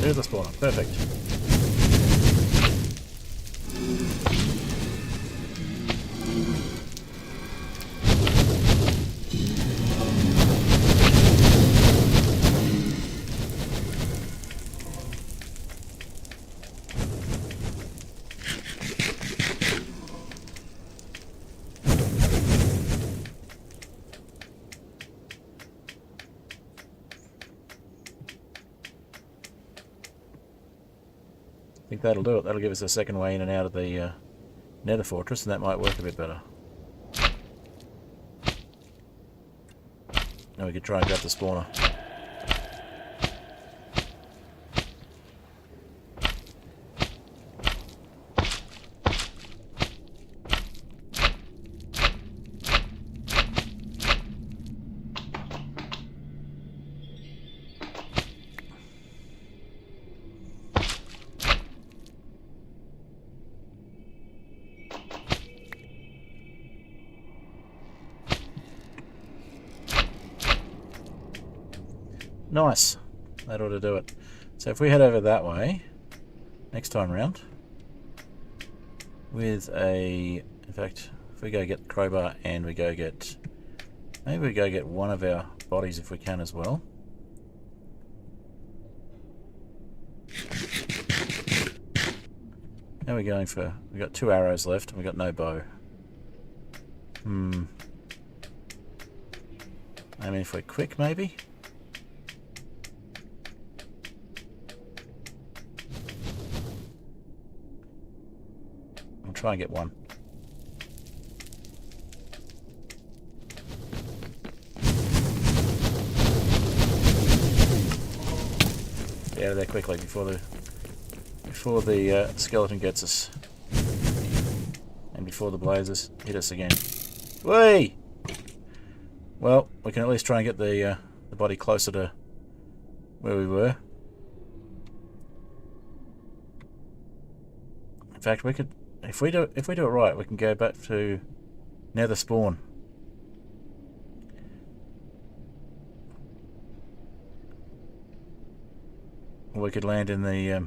There's the spawner. Perfect. I think that'll do it. That'll give us a second way in and out of the Nether Fortress, and that might work a bit better. Now we could try and grab the spawner. Nice. That ought to do it. So if we head over that way, next time round, with a... In fact, if we go get the crowbar and we go get... Maybe we go get one of our bodies if we can as well. How are we going for... We've got 2 arrows left and we've got no bow. I mean, if we're quick, maybe? I'll try and get one. Get out of there quickly before the skeleton gets us, and before the blazes hit us again. Whee! Well, we can at least try and get the body closer to where we were. In fact, we could, if we do it right, we can go back to Nether spawn. Or we could land in the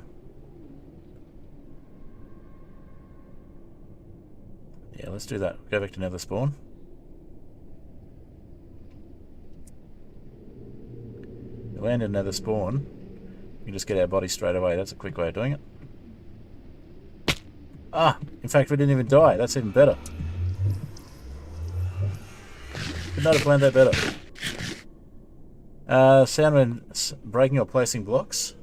yeah, let's do that. Go back to Nether spawn. We land in Nether spawn. We can just get our body straight away. That's a quick way of doing it. Ah! In fact, we didn't even die. That's even better. Could not have planned that better. Sound when breaking or placing blocks.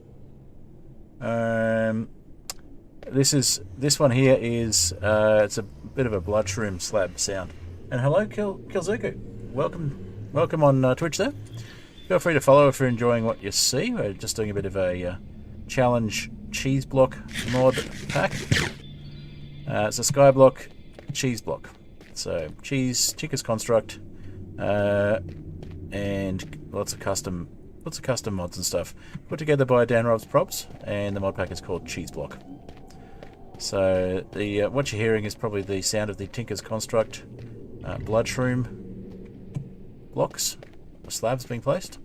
This one here is it's a bit of a blood shroom slab sound. And hello, Kilzuku. Welcome on Twitch there. Feel free to follow if you're enjoying what you see. We're just doing a bit of a challenge cheese block mod pack. It's a Skyblock cheese block. So cheesiest construct, and lots of custom mods and stuff put together by Dan Rob's Props, and the mod pack is called Cheese Block. So the what you're hearing is probably the sound of the Tinker's Construct blood shroom blocks, or slabs being placed.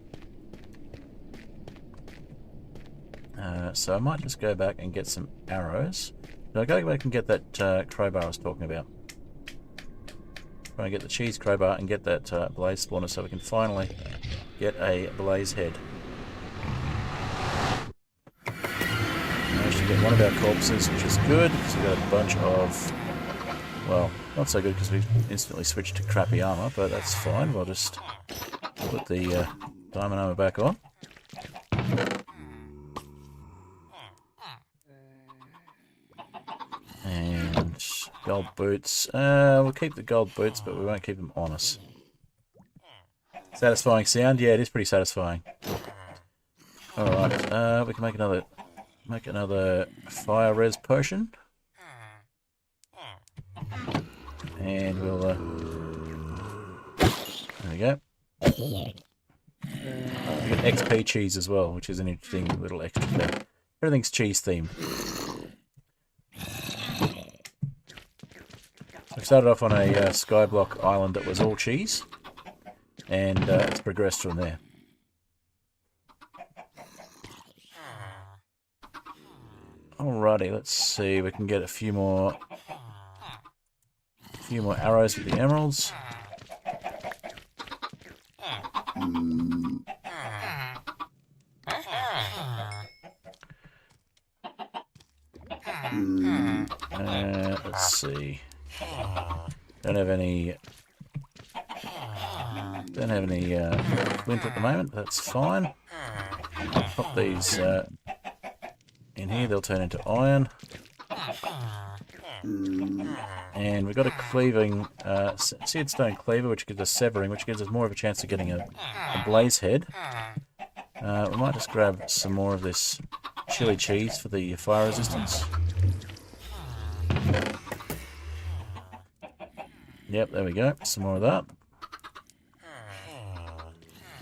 So I might just go back and get some arrows. No, I gotta go back and get that crowbar I was talking about. Try and get the cheese crowbar and get that blaze spawner so we can finally get a blaze head. Managed to get one of our corpses, which is good, because we've got a bunch of... Well, not so good because we instantly switched to crappy armour, but that's fine. We'll just put the diamond armour back on. And gold boots. We'll keep the gold boots, but we won't keep them on us. Satisfying sound? Yeah, it is pretty satisfying. Alright, we can make another fire res potion. And we'll there we go. We got XP cheese as well, which is an interesting little extra thing. Everything's cheese themed. We started off on a Skyblock island that was all cheese, and it's progressed from there. Alrighty, let's see. We can get a few more arrows with the emeralds. Let's see. Don't have any flint at the moment. That's fine. Pop these in here. They'll turn into iron. And we've got a cleaving seared stone cleaver, which gives us severing, which gives us more of a chance of getting a blaze head. We might just grab some more of this chili cheese for the fire resistance. Yep, there we go. Some more of that.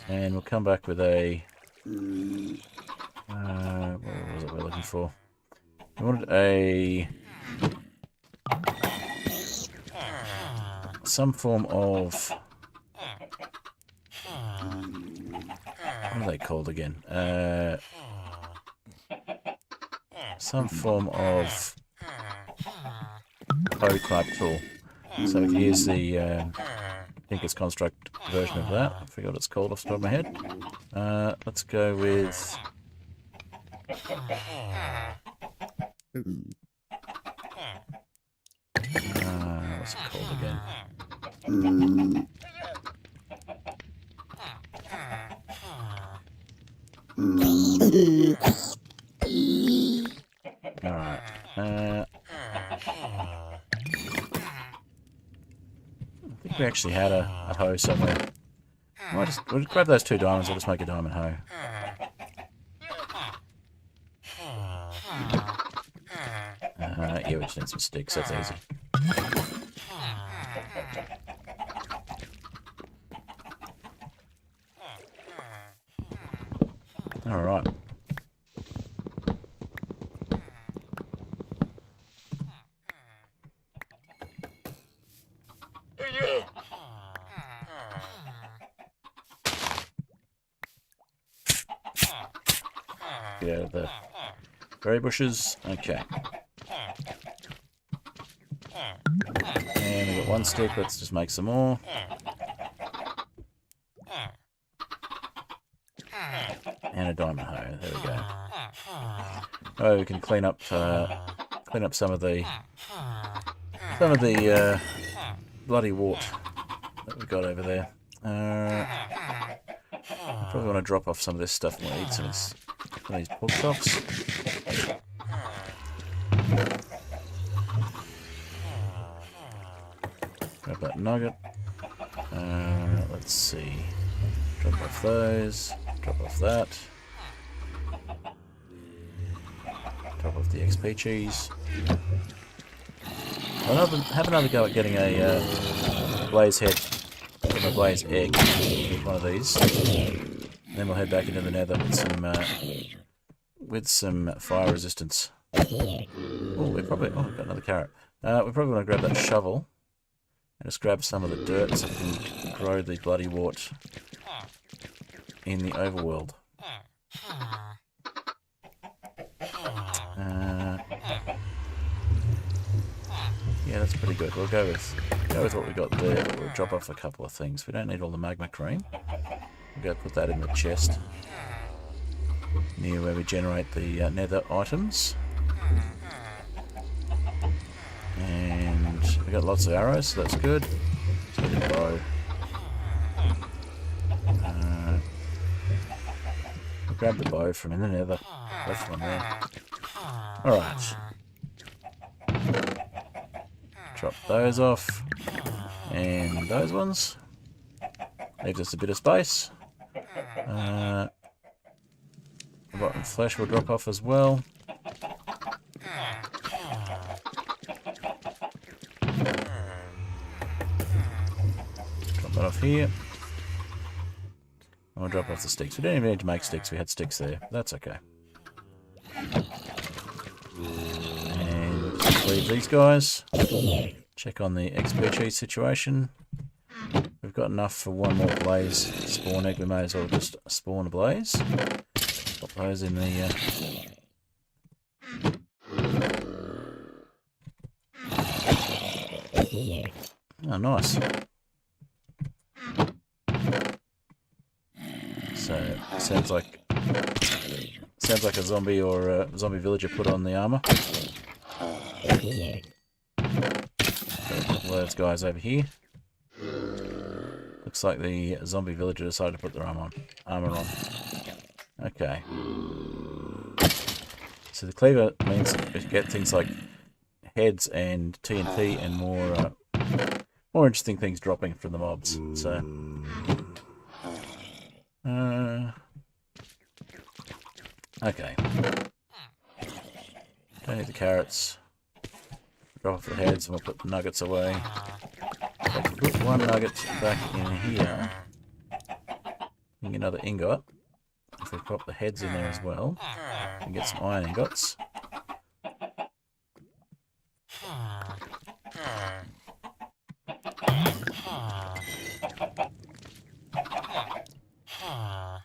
And we'll come back with a... what was it we're looking for? We wanted a... some form of... What are they called again? Some form of hoe type tool. So we can use the Tinker's Construct version of that. I forgot what it's called off the top of my head. Let's go with... what's it called again? Alright. I think we actually had a hoe somewhere. We'll just grab those 2 diamonds, we'll just make a diamond hoe. Yeah, we just need some sticks, that's easy. Alright. Get out of the berry bushes. Okay. And we got 1 stick, let's just make some more. And a diamond hoe, there we go. Oh, we can clean up some of the bloody wart that we've got over there. Probably want to drop off some of this stuff and eat some of these pork chops. Grab that nugget. Let's see. Drop off those. Drop off that. Drop off the XP cheese. I'll have another go at getting a blaze head from a blaze egg with one of these. Then we'll head back into the nether with some fire resistance. Oh, we've got another carrot. We're probably going to grab that shovel and just grab some of the dirt so we can grow the bloody wart in the overworld. Yeah, that's pretty good. We'll go with what we got there, but we'll drop off a couple of things. We don't need all the magma cream. We'll go put that in the chest near where we generate the nether items. And we got lots of arrows, so that's good. Let's get a bow. We'll grab the bow from in the nether. Left one there. Alright. Drop those off. And those ones. Leaves us a bit of space. Rotten flesh will drop off as well. Drop that off here. And we'll drop off the sticks. We don't even need to make sticks, we had sticks there. That's okay. And just leave these guys. Check on the XP cheese situation. We've got enough for 1 more blaze spawn egg. We may as well just spawn a blaze. Pop those in the... Oh, nice. So, sounds like a zombie or a zombie villager put on the armour. Got a couple of those guys over here. Looks like the zombie villager decided to put their armour on. Okay. So the cleaver means we get things like heads and TNT and more interesting things dropping from the mobs. So okay. Don't need the carrots. Drop off the heads and we'll put the nuggets away. So put 1 nugget back in here. Getting another ingot. If we pop the heads in there as well, and get some iron ingots.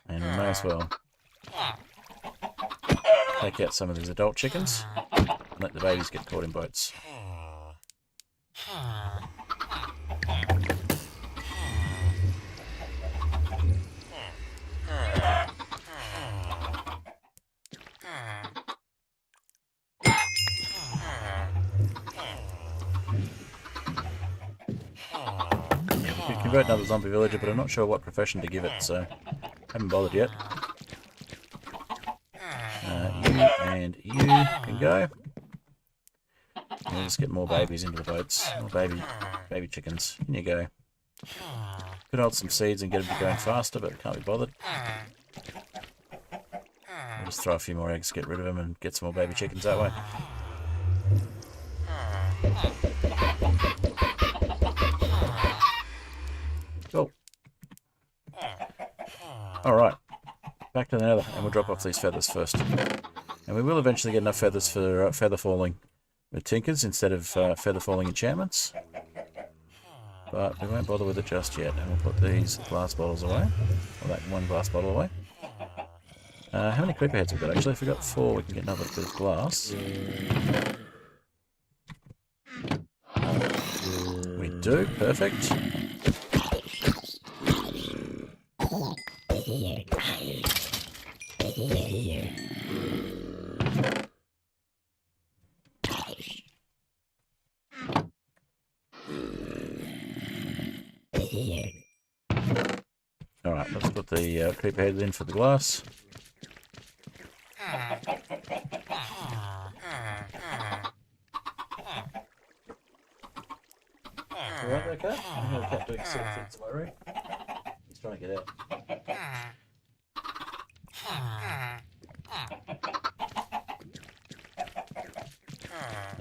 And may as well take out some of these adult chickens and let the babies get caught in boats. You can convert another zombie villager, but I'm not sure what profession to give it, so haven't bothered yet. You and you can go. And we'll just get more babies into the boats. More baby chickens. In you go. Could hold some seeds and get them to going faster, but can't be bothered. I'll just throw a few more eggs, get rid of them, and get some more baby chickens that way. Cool. Alright. Back to the nether, and we'll drop off these feathers first. And we will eventually get enough feathers for feather falling with tinkers instead of feather falling enchantments. But we won't bother with it just yet, and we'll put these glass bottles away. Or that one glass bottle away. How many creeper heads have we got? Actually, if we've got 4, we can get another bit of glass. We do, perfect. Alright, let's put the creeper heads in for the glass. Alright, okay. I hear the cat doing silly things in my room. He's trying to get out.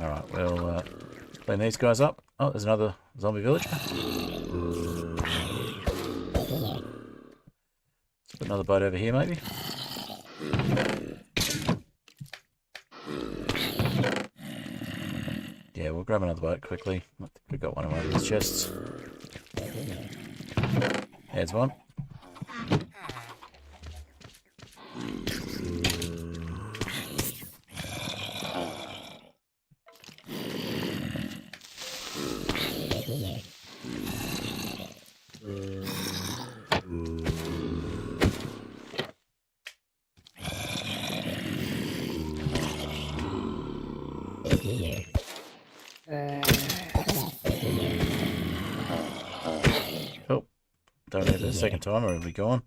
Alright, we'll clean these guys up. Oh, there's another zombie villager. Let's put another boat over here, maybe. Yeah, we'll grab another boat quickly. I think we've got one of these chests. There's one. Oh, don't need it a second time or it'll be gone.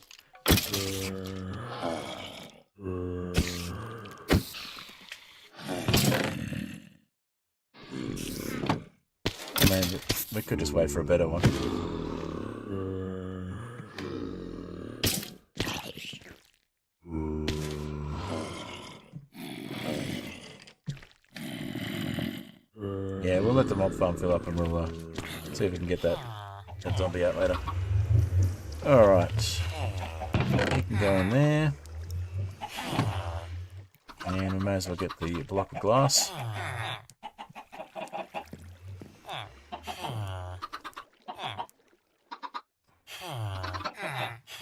I mean, we could just wait for a better one. Yeah, we'll let the mob farm fill up and we'll see if we can get that zombie out later. Alright. You can go in there. And we may as well get the block of glass.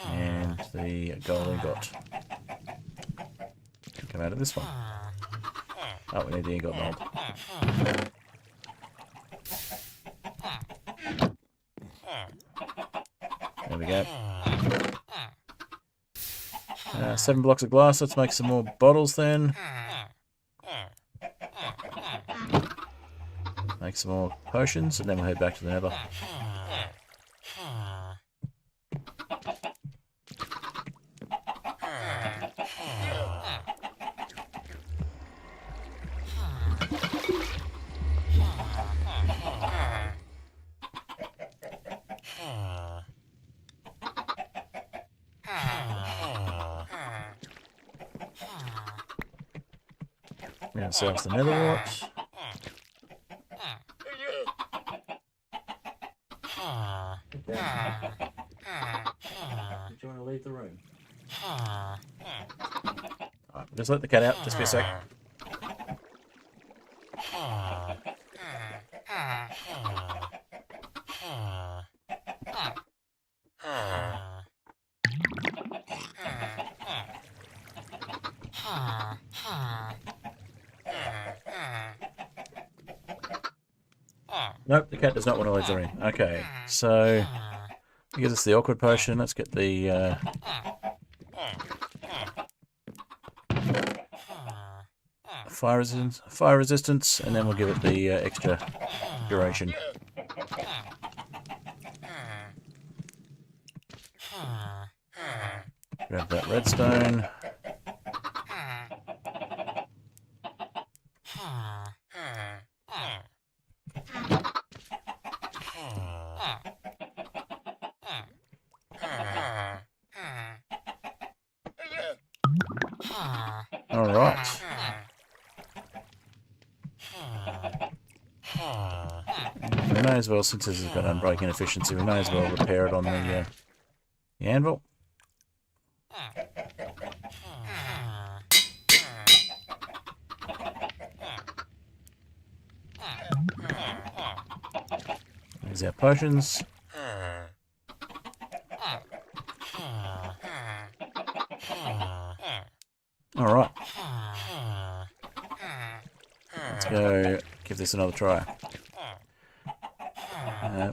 And the gold ingot. Come out of this one. Oh, we need the ingot mold. There we go. 7 blocks of glass. Let's make some more bottles then. Make some more potions, and then we'll head back to the nether. Get ourselves the nether wart. Okay. Do you want to leave the room? Alright, just let the cat out, just be a sec. Nope, the cat does not want to leave the ring. Okay, so gives us the awkward potion. Let's get the fire resistance, and then we'll give it the extra duration. Grab that redstone. Alright. We may as well, since this has got unbreaking efficiency, we may as well repair it on the anvil. There's our potions. Alright. Let's go give this another try.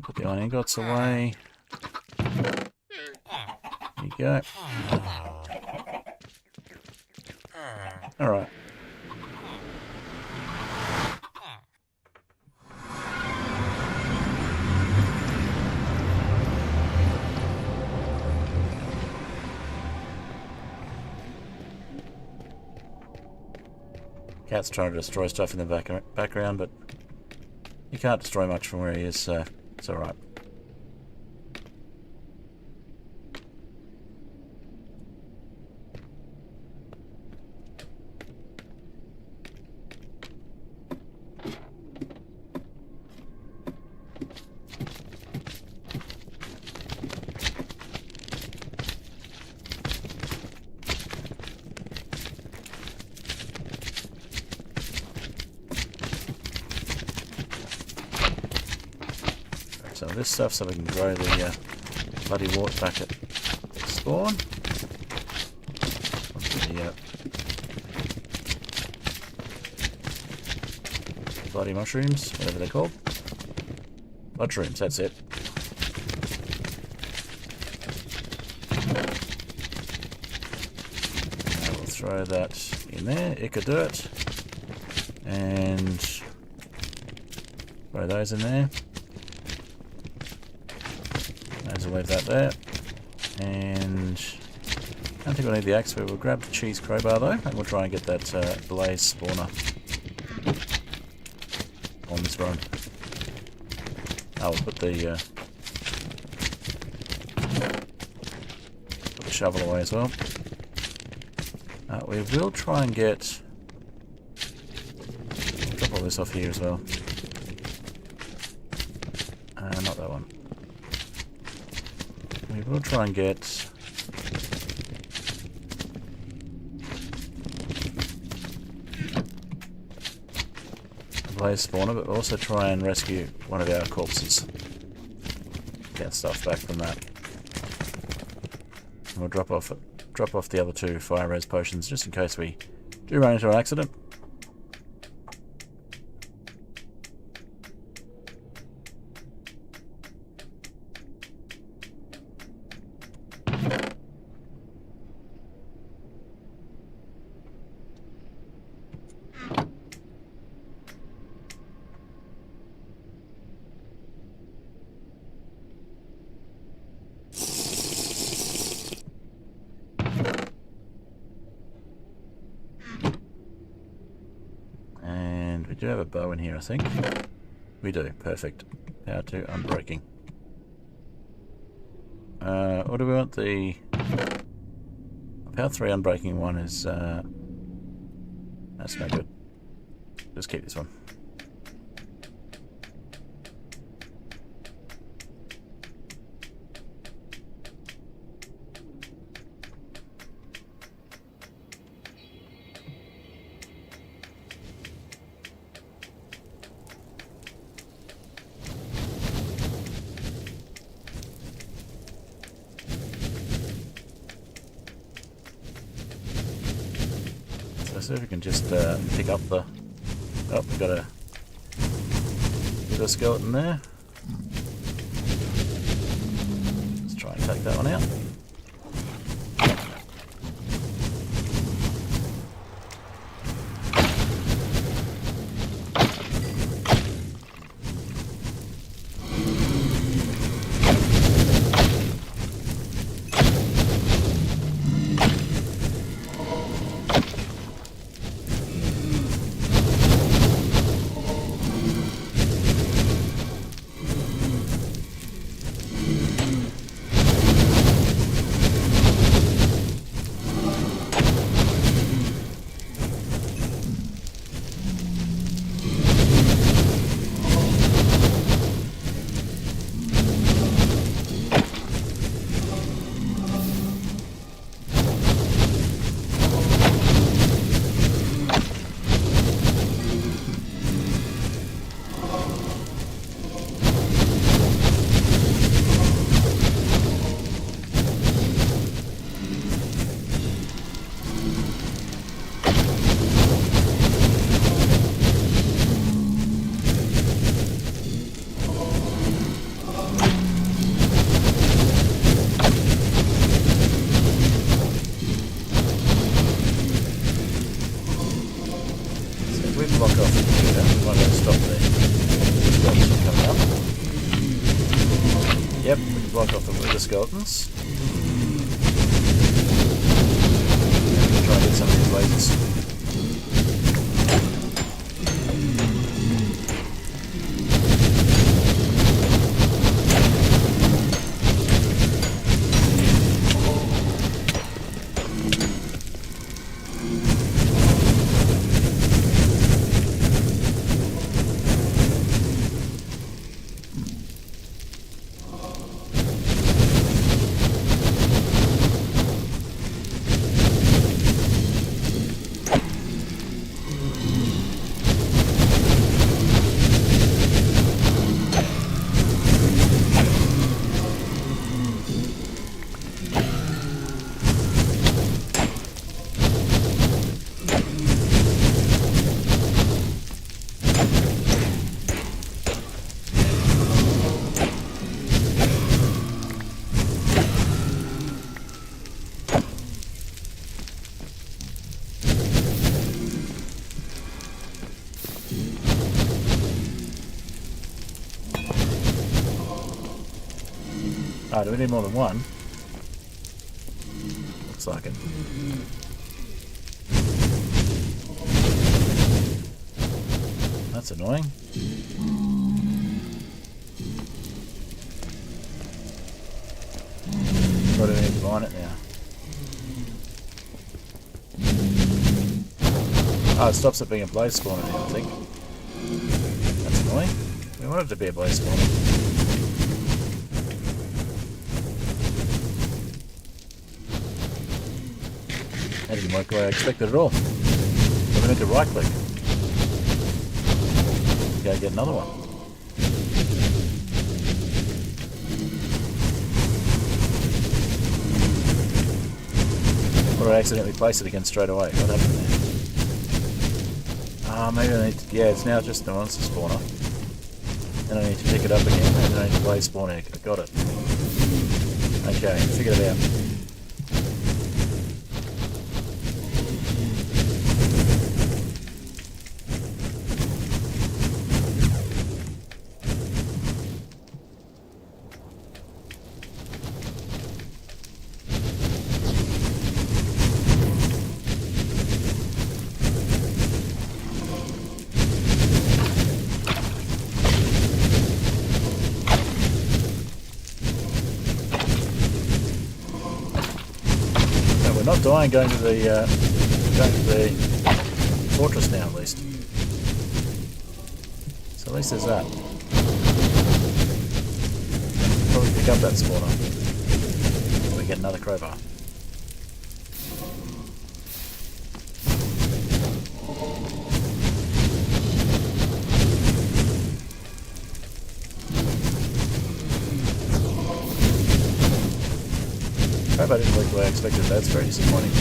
Put the iron ingots away. There you go. Alright. Cat's trying to destroy stuff in the background, but you can't destroy much from where he is, so it's alright. Some of this stuff so we can grow the bloody wart back at spawn. The bloody mushrooms, whatever they're called. Mushrooms, that's it. We'll throw that in there, Ica dirt, and throw those in there. I'll leave that there. And I don't think we'll need the axe, but we'll grab the cheese crowbar though, and we'll try and get that blaze spawner on this run. We'll put the shovel away as well. We will try and get... drop all this off here as well. Not that one. We will try and get a blaze spawner, but we'll also try and rescue one of our corpses. Get stuff back from that. And we'll drop off the other two fire res potions just in case we do run into an accident. We do have a bow in here, I think. We do. Perfect. Power 2 unbreaking. What do we want? The Power 3 unbreaking one is... that's no good. Just keep this one. Let's see if we can just pick up the... Oh, we've got a skeleton there. Let's try and take that one out. Block off the computer. We might have to stop the skeletons from coming up. Yep, we can block off the wither skeletons. And we can try and get some of these lasers. Oh, do we need more than one? Looks like it. That's annoying. What do we need to mine it now? Oh, it stops it being a blaze spawner now, I think. That's annoying. We want it to be a blaze spawner. That didn't work the way I expected at all. So we need to right click. Go get another one. Or I accidentally place it again straight away. What happened there? Ah, maybe I need to, yeah, it's now just the monster spawner. Then I need to pick it up again, and then I need to blaze spawn egg. I got it. Okay, figured it out. We're not dying going to the fortress now, at least. So at least there's that. Probably pick up that spawner. We get another crowbar. Crowbar didn't work the way I expected. That's very disappointing.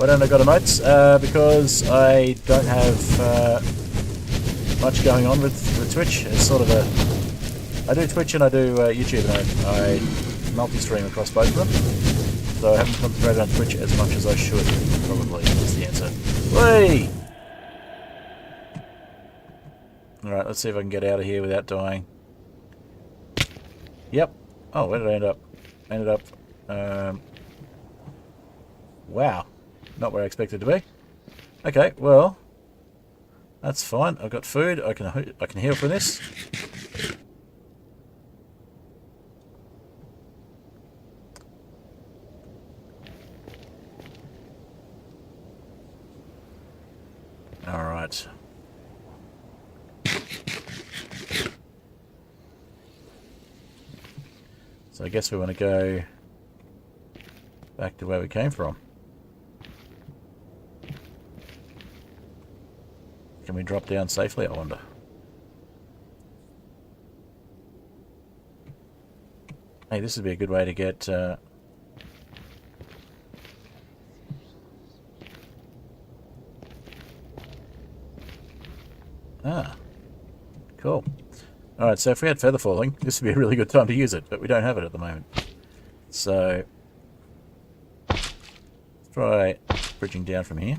Why don't I got emotes? Because I don't have much going on with Twitch. It's sort of a... I do Twitch and I do YouTube, and I multi-stream across both of them. So I haven't concentrated on Twitch as much as I should, probably, is the answer. Whee! Alright, let's see if I can get out of here without dying. Yep. Oh, where did I end up? I ended up... wow. Not where I expected to be. Okay, well... that's fine. I've got food. I can heal from this. Alright. So I guess we want to go back to where we came from. Can we drop down safely, I wonder? Hey, this would be a good way to get... Ah, cool. Alright, so if we had feather falling, this would be a really good time to use it, but we don't have it at the moment. So, let's try bridging down from here.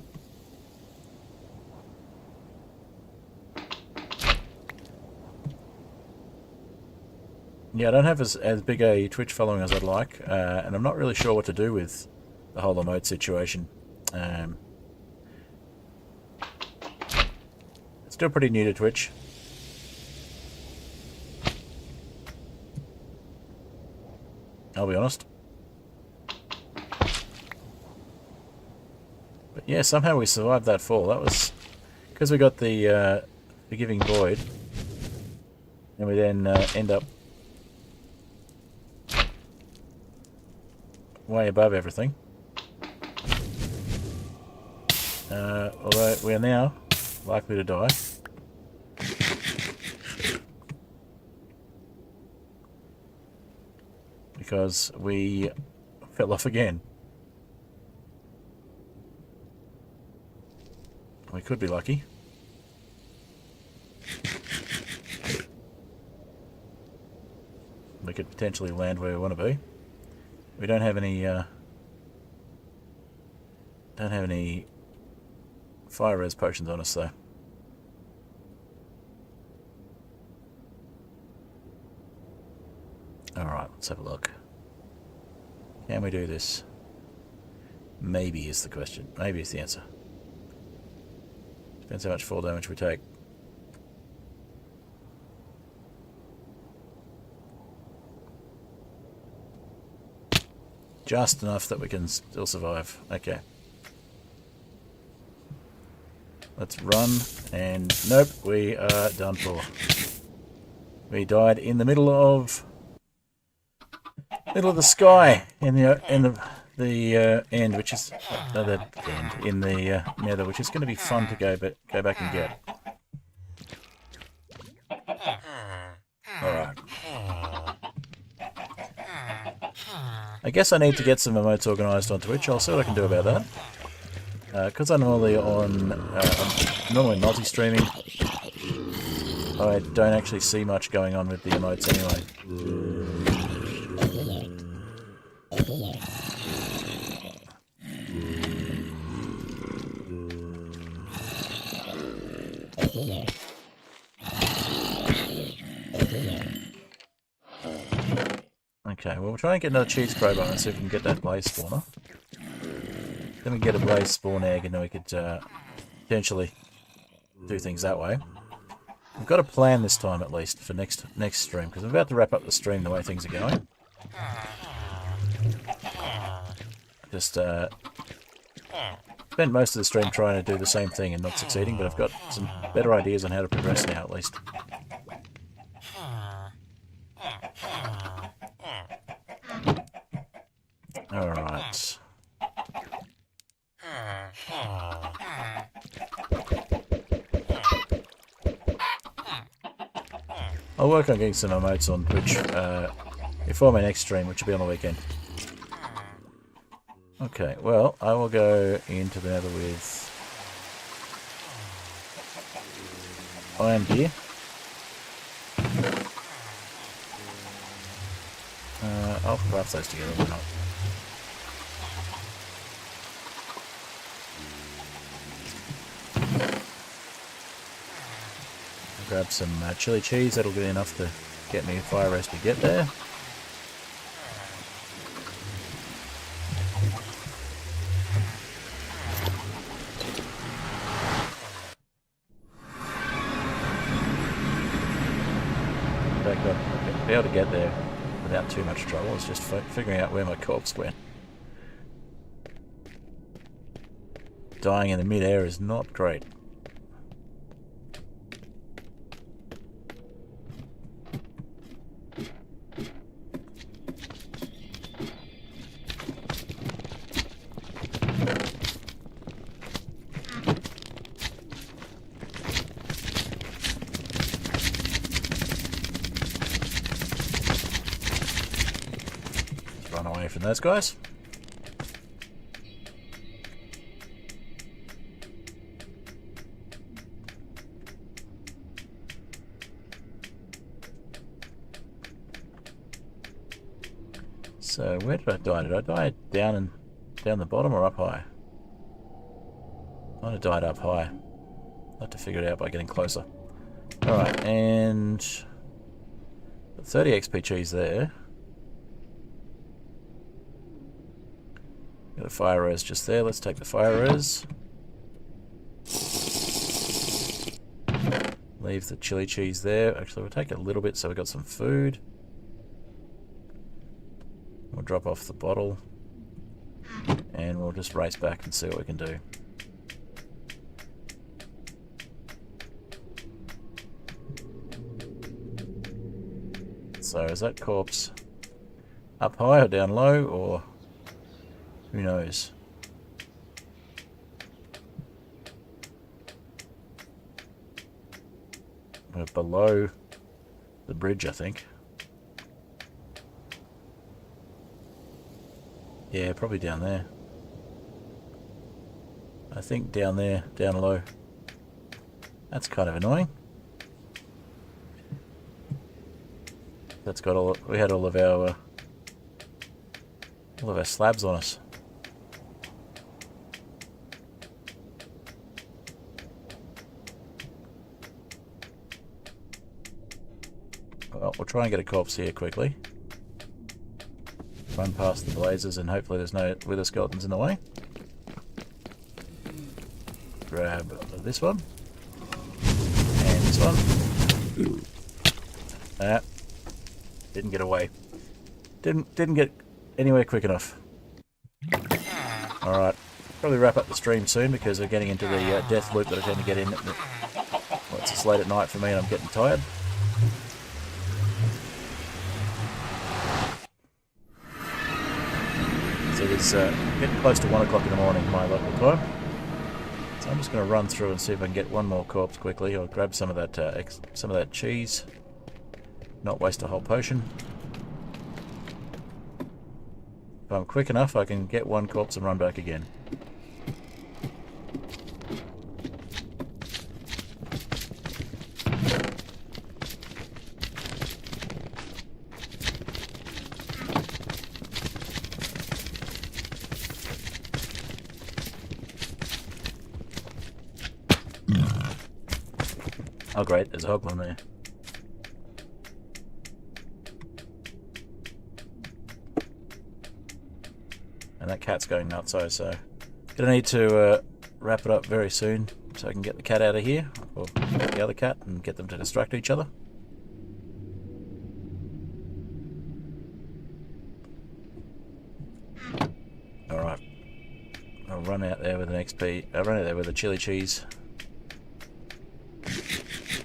Yeah, I don't have as big a Twitch following as I'd like, and I'm not really sure what to do with the whole emote situation. Still pretty new to Twitch. I'll be honest. But yeah, somehow we survived that fall. That was because we got the Forgiving Void, and we then end up way above everything. Although we are now likely to die. Because we fell off again. We could be lucky. We could potentially land where we want to be. We don't have any fire res potions on us though. Alright, let's have a look. Can we do this? Maybe is the question. Maybe is the answer. Depends how much fall damage we take. Just enough that we can still survive. Okay. Let's run, and nope, we are done for. We died in the middle of the sky in the end, which is the end in the Nether, which is going to be fun to go back and get. All right. I guess I need to get some emotes organised on Twitch. I'll see what I can do about that. Because I'm normally multi-streaming, I don't actually see much going on with the emotes anyway. Okay, well we'll try and get another cheese crowbar and see if we can get that blaze spawner. Then we get a blaze spawn egg, and then we could potentially do things that way. We've got a plan this time, at least, for next stream, because I'm about to wrap up the stream the way things are going. Just spent most of the stream trying to do the same thing and not succeeding, but I've got some better ideas on how to progress now, at least. Alright. I'll work on getting some emotes on Twitch before my next stream, which will be on the weekend. Okay, well, I will go into the Nether with iron gear. I'll craft those together, why not? I'll grab some chili cheese, that'll be enough to get me a fire roast to get there. I'll be able to get there without too much trouble. It's just figuring out where my corpse went. Dying in the mid-air is not great. Run away from those guys. So where did I die? Did I die down the bottom or up high? I might have died up high. I'll have to figure it out by getting closer. Alright, and 30 XP cheese there. Got a fire res just there. Let's take the fire res. Leave the chili cheese there. Actually, we'll take a little bit so we've got some food. We'll drop off the bottle. And we'll just race back and see what we can do. So is that corpse up high or down low, or who knows? We're below the bridge, I think. Yeah, probably down there. I think down there, down low. That's kind of annoying. That's got all. We had all of our slabs on us. Well, we'll try and get a corpse here quickly. Run past the blazes and hopefully there's no wither skeletons in the way. Grab this one. And this one. Ah. Didn't get away. Didn't get anywhere quick enough. Alright. Probably wrap up the stream soon because we're getting into the death loop that I tend to get in. Well, it's late at night for me and I'm getting tired. So it's getting close to 1 o'clock in the morning, my local time. So I'm just going to run through and see if I can get one more corpse quickly. I'll grab some of that cheese. Not waste a whole potion. If I'm quick enough, I can get one corpse and run back again. Oh great, there's a hoglin there. And that cat's going nuts, so gonna need to wrap it up very soon so I can get the cat out of here, or the other cat, and get them to distract each other. Alright. I'll run out there with an XP. I'll run out there with a chili cheese.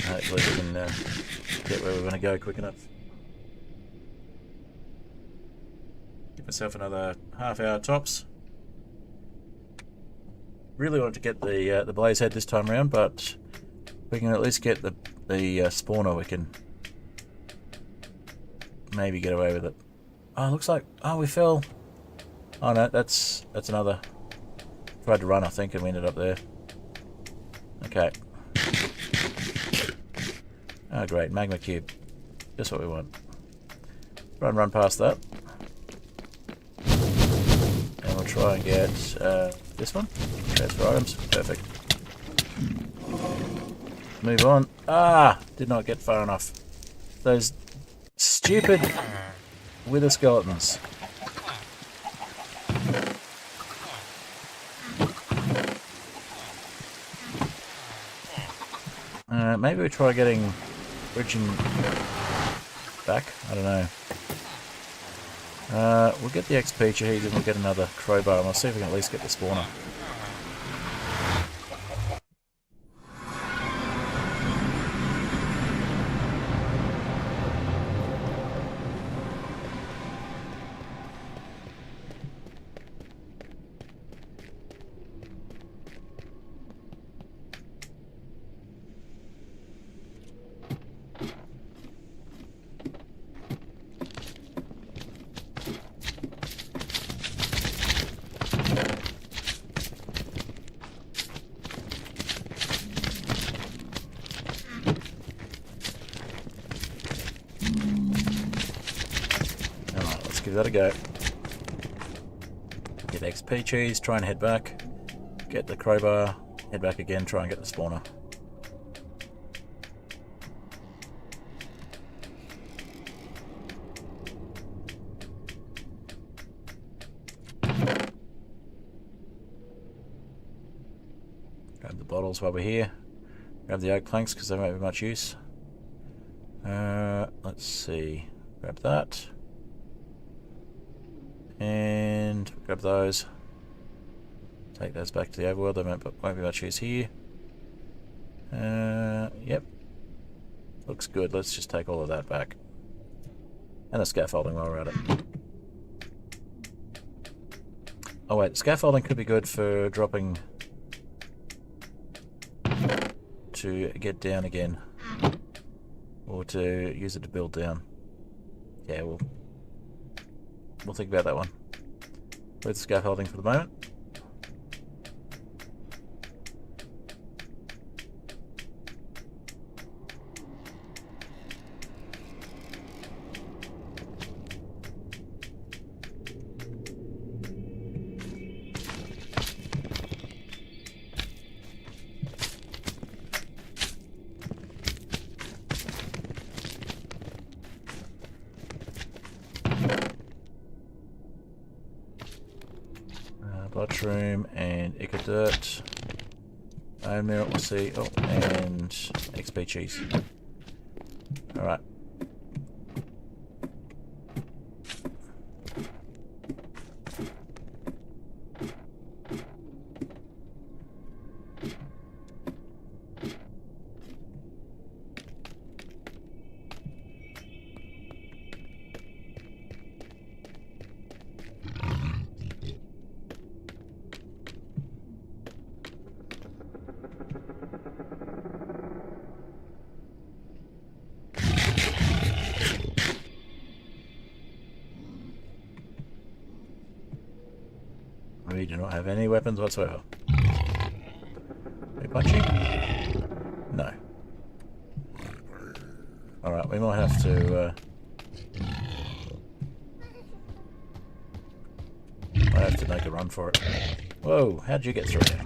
Hopefully we can get where we're going to go quick enough. Give myself another half hour tops. Really wanted to get the blaze head this time around, but we can at least get the spawner. We can maybe get away with it. Oh, it looks like we fell Oh no, that's another. Tried to run, I think, and we ended up there. Okay. Oh great, magma cube. Just what we want. Run past that. And we'll try and get this one. Transfer items. Perfect. Move on. Ah! Did not get far enough. Those stupid wither skeletons. Maybe we try bridging back. I don't know. We'll get the XP cheese and we'll get another crowbar and we'll see if we can at least get the spawner. Give that a go. Get XP cheese, try and head back. Get the crowbar, head back again, try and get the spawner. Grab the bottles while we're here. Grab the oak planks because they won't be much use. Let's see. Grab that. And grab those. Take those back to the overworld. They won't be much use here. Yep. Looks good. Let's just take all of that back. And the scaffolding while we're at it. Oh wait, the scaffolding could be good for dropping to get down again. Or to use it to build down. Yeah, we'll think about that one. Leave the scaffolding for the moment. Bloodroom and Ica Dirt. Iron Mirror, we'll see. Oh, and XP cheese. Alright. We do not have any weapons whatsoever. Are we punching? No. Alright, we might have to make a run for it. Whoa, how'd you get through there?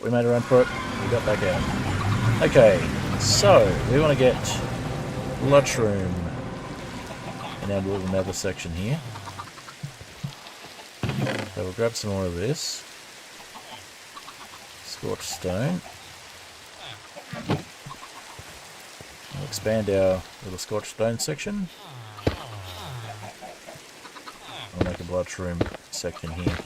We made a run for it, we got back out. Okay, so we want to get Bloodroom in our little nether section here. So we'll grab some more of this. Scorched stone. We'll expand our little scorched stone section. We'll make a Bloodroom section here.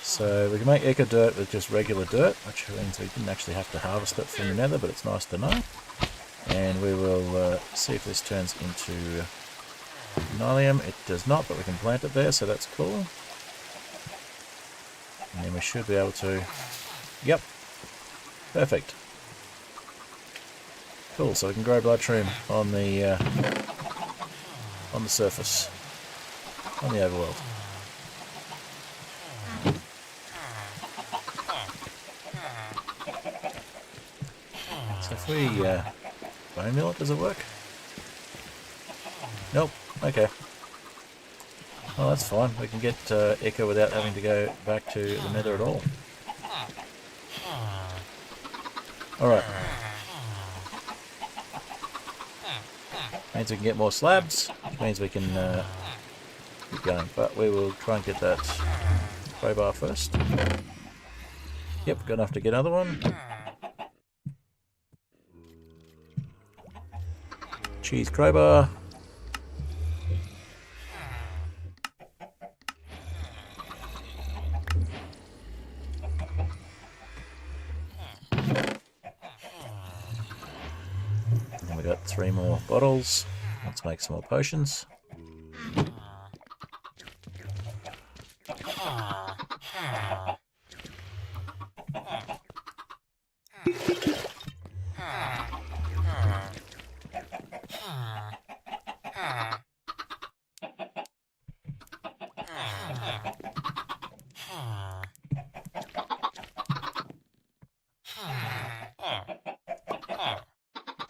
So we can make eco dirt with just regular dirt, which means we didn't actually have to harvest it from the nether, but it's nice to know. And we will see if this turns into linoleum. It does not, but we can plant it there, so that's cool. And then we should be able to... Yep. Perfect. Cool, so we can grow bloodshroom on the surface, on the overworld. So if we bone mill it, does it work? Nope. Okay. Well, that's fine. We can get echo without having to go back to the nether at all. Alright. Means we can get more slabs, which means we can keep going. But we will try and get that crowbar first. Yep, good enough to get another one. Cheese crowbar. And we got 3 more bottles. Let's make some more potions.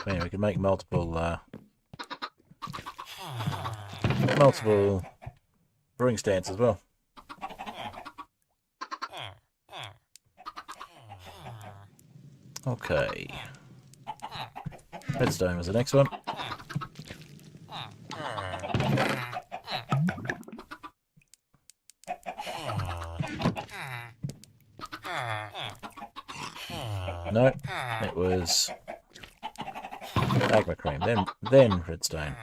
Anyway, we can make multiple brewing stands as well. Okay. Redstone was the next one. No, it was magma cream, then redstone.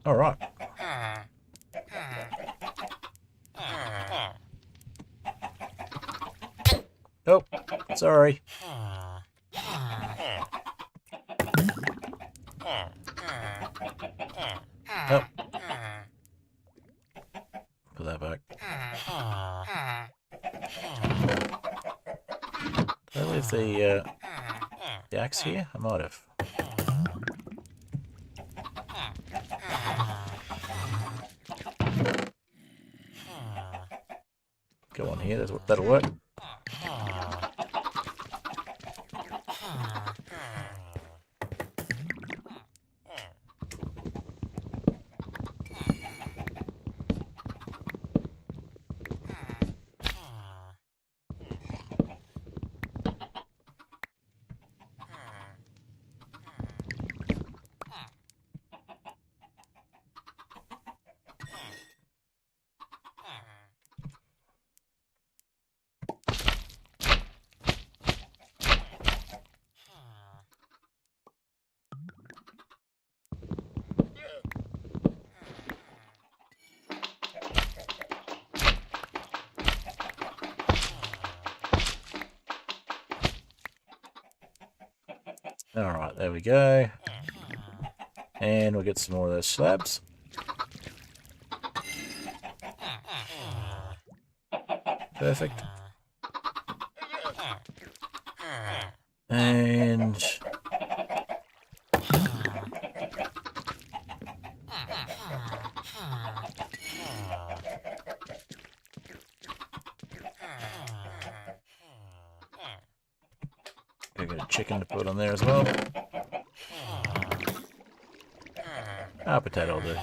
All right. Oh, sorry. Oh. Put that back. Did I leave the axe here? I might have. Go on here, that'll work. Alright, there we go. And we'll get some more of those slabs. Perfect. And... we've got a chicken to put on there as well. Potato will do.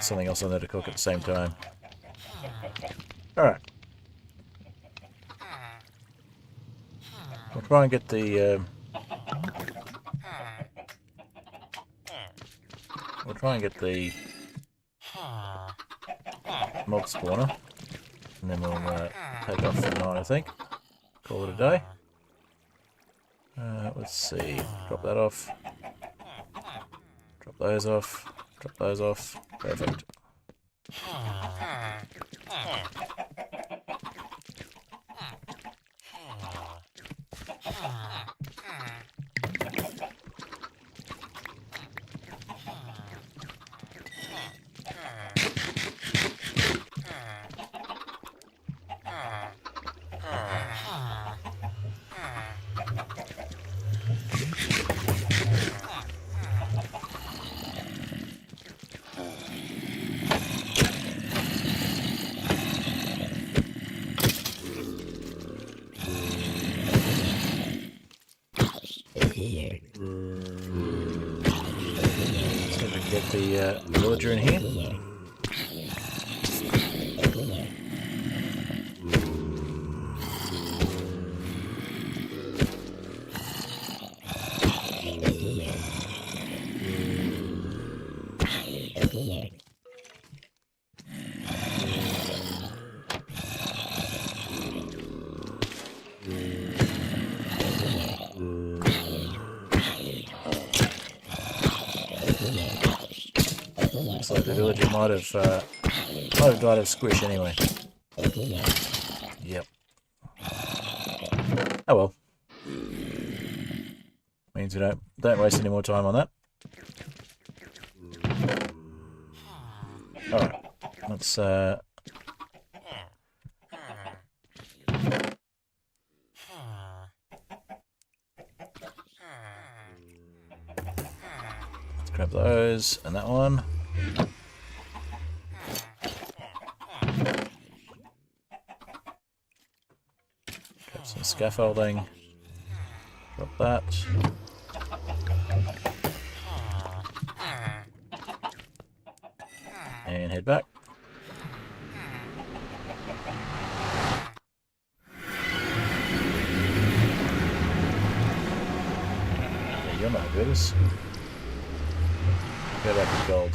Something else on there to cook at the same time. Alright. We'll try and get the... we'll try and get the mob spawner. And then we'll take off for the night, I think. Call it a day. Let's see. Drop that off. Drop those off. Drop those off. Perfect. Get the villager in here. Looks like the villager might have died of squish anyway. Yep. Oh well. Means we don't waste any more time on that. Alright. Let's grab those and that one. Grab some scaffolding. Drop that. And head back. Yeah, you're not good. Go back to gold.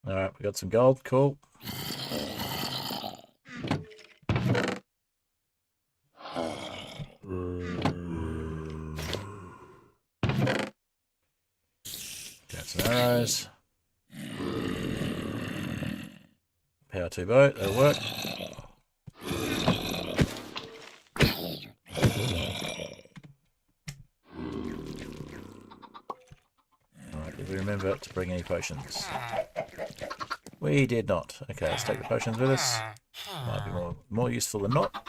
Alright, we got some gold, cool. Got some arrows. Power 2 boat, that'll work. Alright, did we remember to bring any potions? We did not. Okay, let's take the potions with us. Might be more useful than not.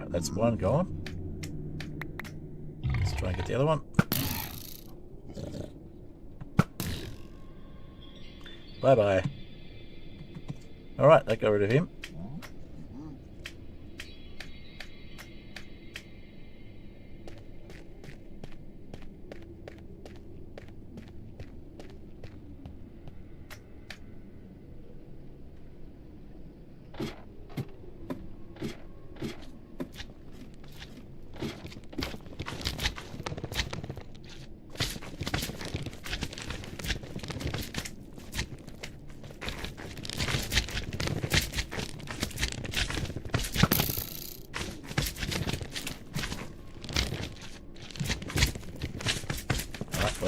That's one gone. Let's try and get the other one. Bye-bye. Alright, that got rid of him.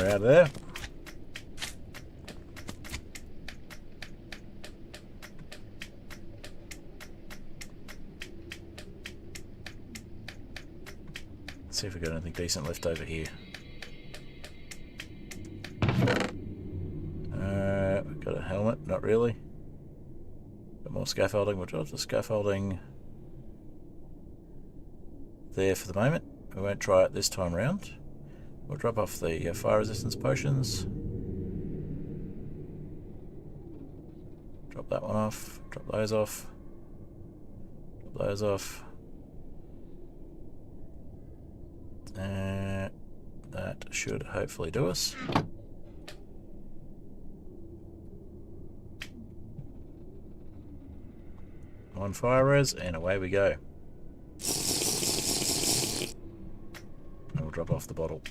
We're out of there. Let's see if we've got anything decent left over here. We've got a helmet, not really. Got more scaffolding, we'll drop the scaffolding there for the moment. We won't try it this time round. We'll drop off the fire resistance potions. Drop that one off, drop those off, drop those off. That should hopefully do us. One fire res, and away we go. And we'll drop off the bottle.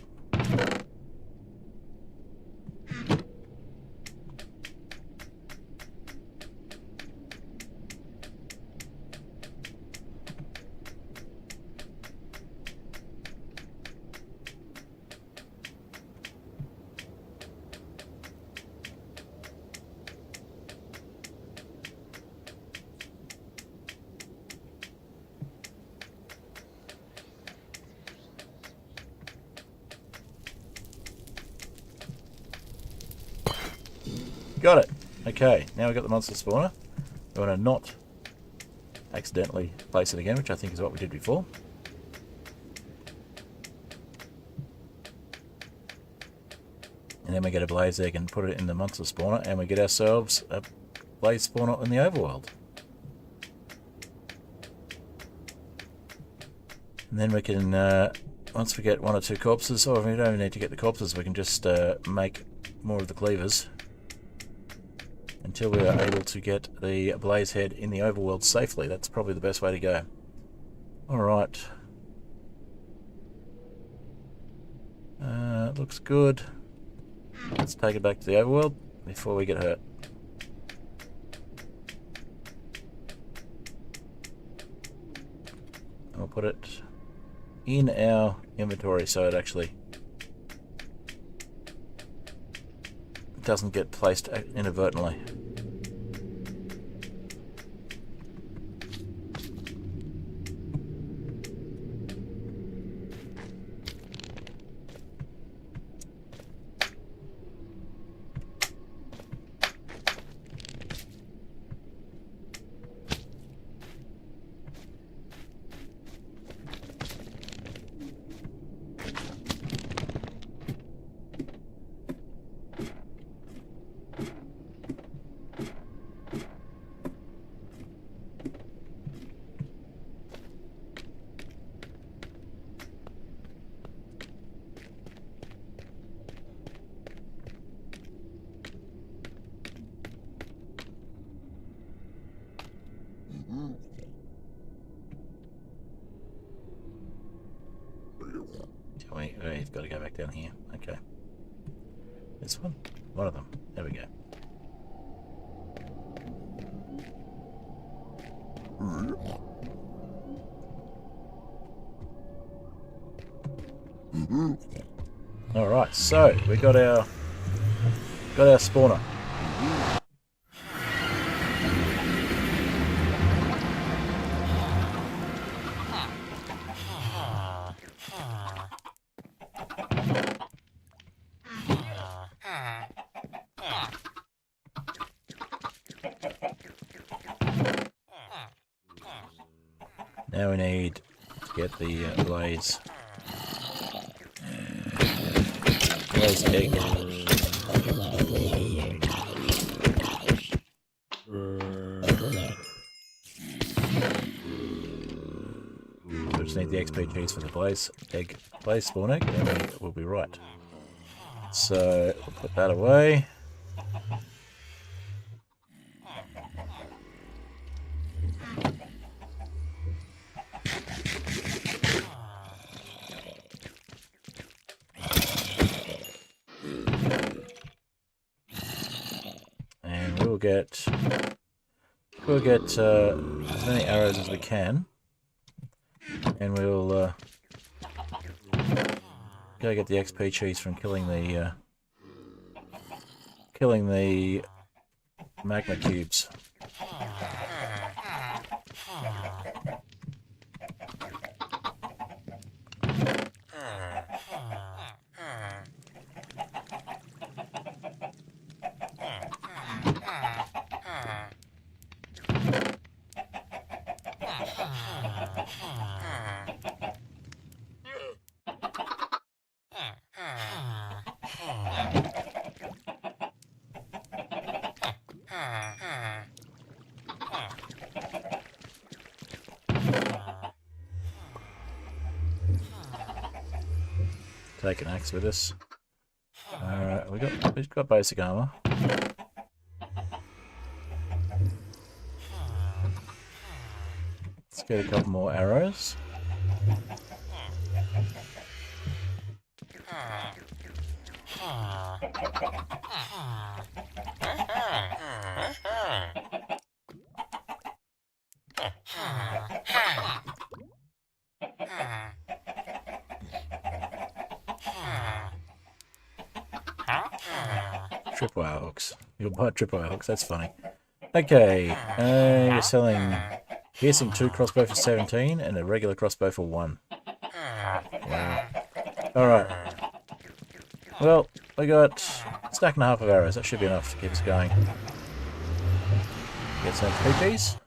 Got it. Okay, now we've got the monster spawner. We want to not accidentally place it again, which I think is what we did before. And then we get a blaze egg and put it in the monster spawner, and we get ourselves a blaze spawner in the overworld. And then we can, once we get one or two corpses, or we don't even need to get the corpses, we can just make more of the cleavers until we are able to get the blaze head in the overworld safely. That's probably the best way to go. Alright. Looks good. Let's take it back to the overworld before we get hurt. And we'll put it in our inventory so it actually doesn't get placed inadvertently. Oh, you've got to go back down here. Okay. This one? One of them. There we go. Alright, so we got our spawner. Now we need to get the blaze egg. We just need the XP cheese for the blaze spawn egg, and we'll be right. So we'll put that away. We'll get as many arrows as we can, and we'll go get the XP cheese from killing the killing the magma cubes. Take an axe with us. Alright, we've got basic armour. Let's get a couple more arrows. Tripwire hooks. You'll buy tripwire hooks, that's funny. Okay, you're selling piercing 2 crossbow for 17 and a regular crossbow for 1. Wow. Alright. Well, we got a stack and a half of arrows. That should be enough to keep us going. Get some PPs.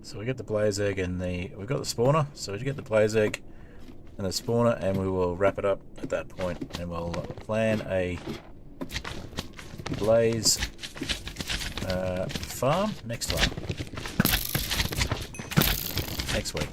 So we get the blaze egg and we've got the spawner, so we get the blaze egg and the spawner, and we will wrap it up at that point, and we'll plan a blaze farm next time, next week.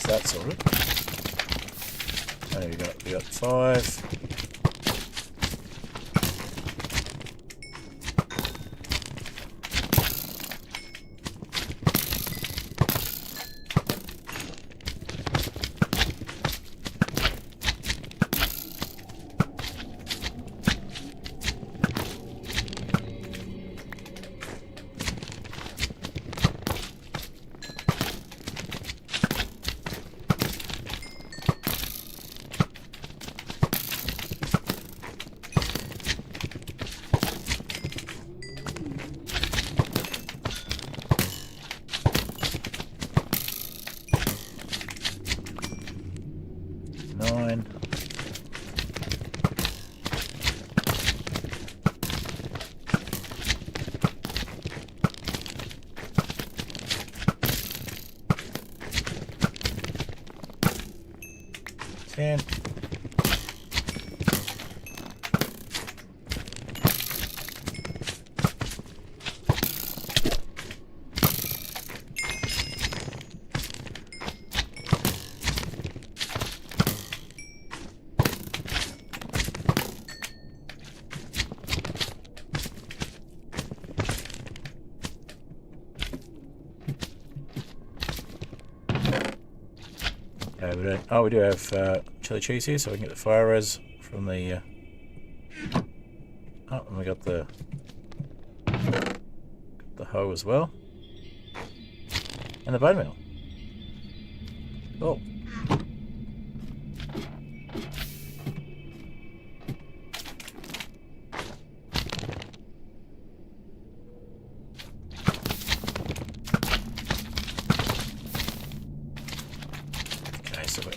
That sorted. And we got 5. And we do have chili cheese here, so we can get the fire res from the. Oh, and we got the hoe as well, and the bone meal. Cool.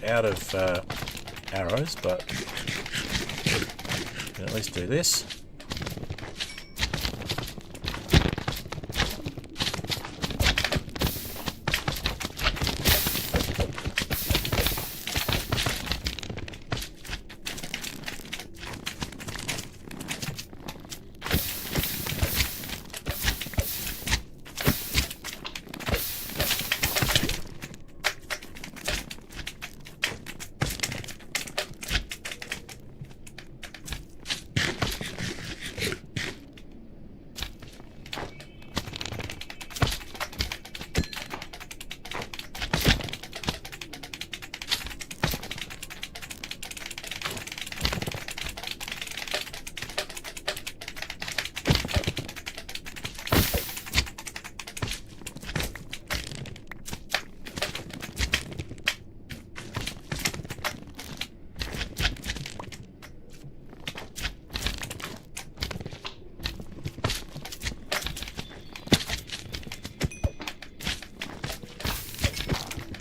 out of arrows, but we can at least do this.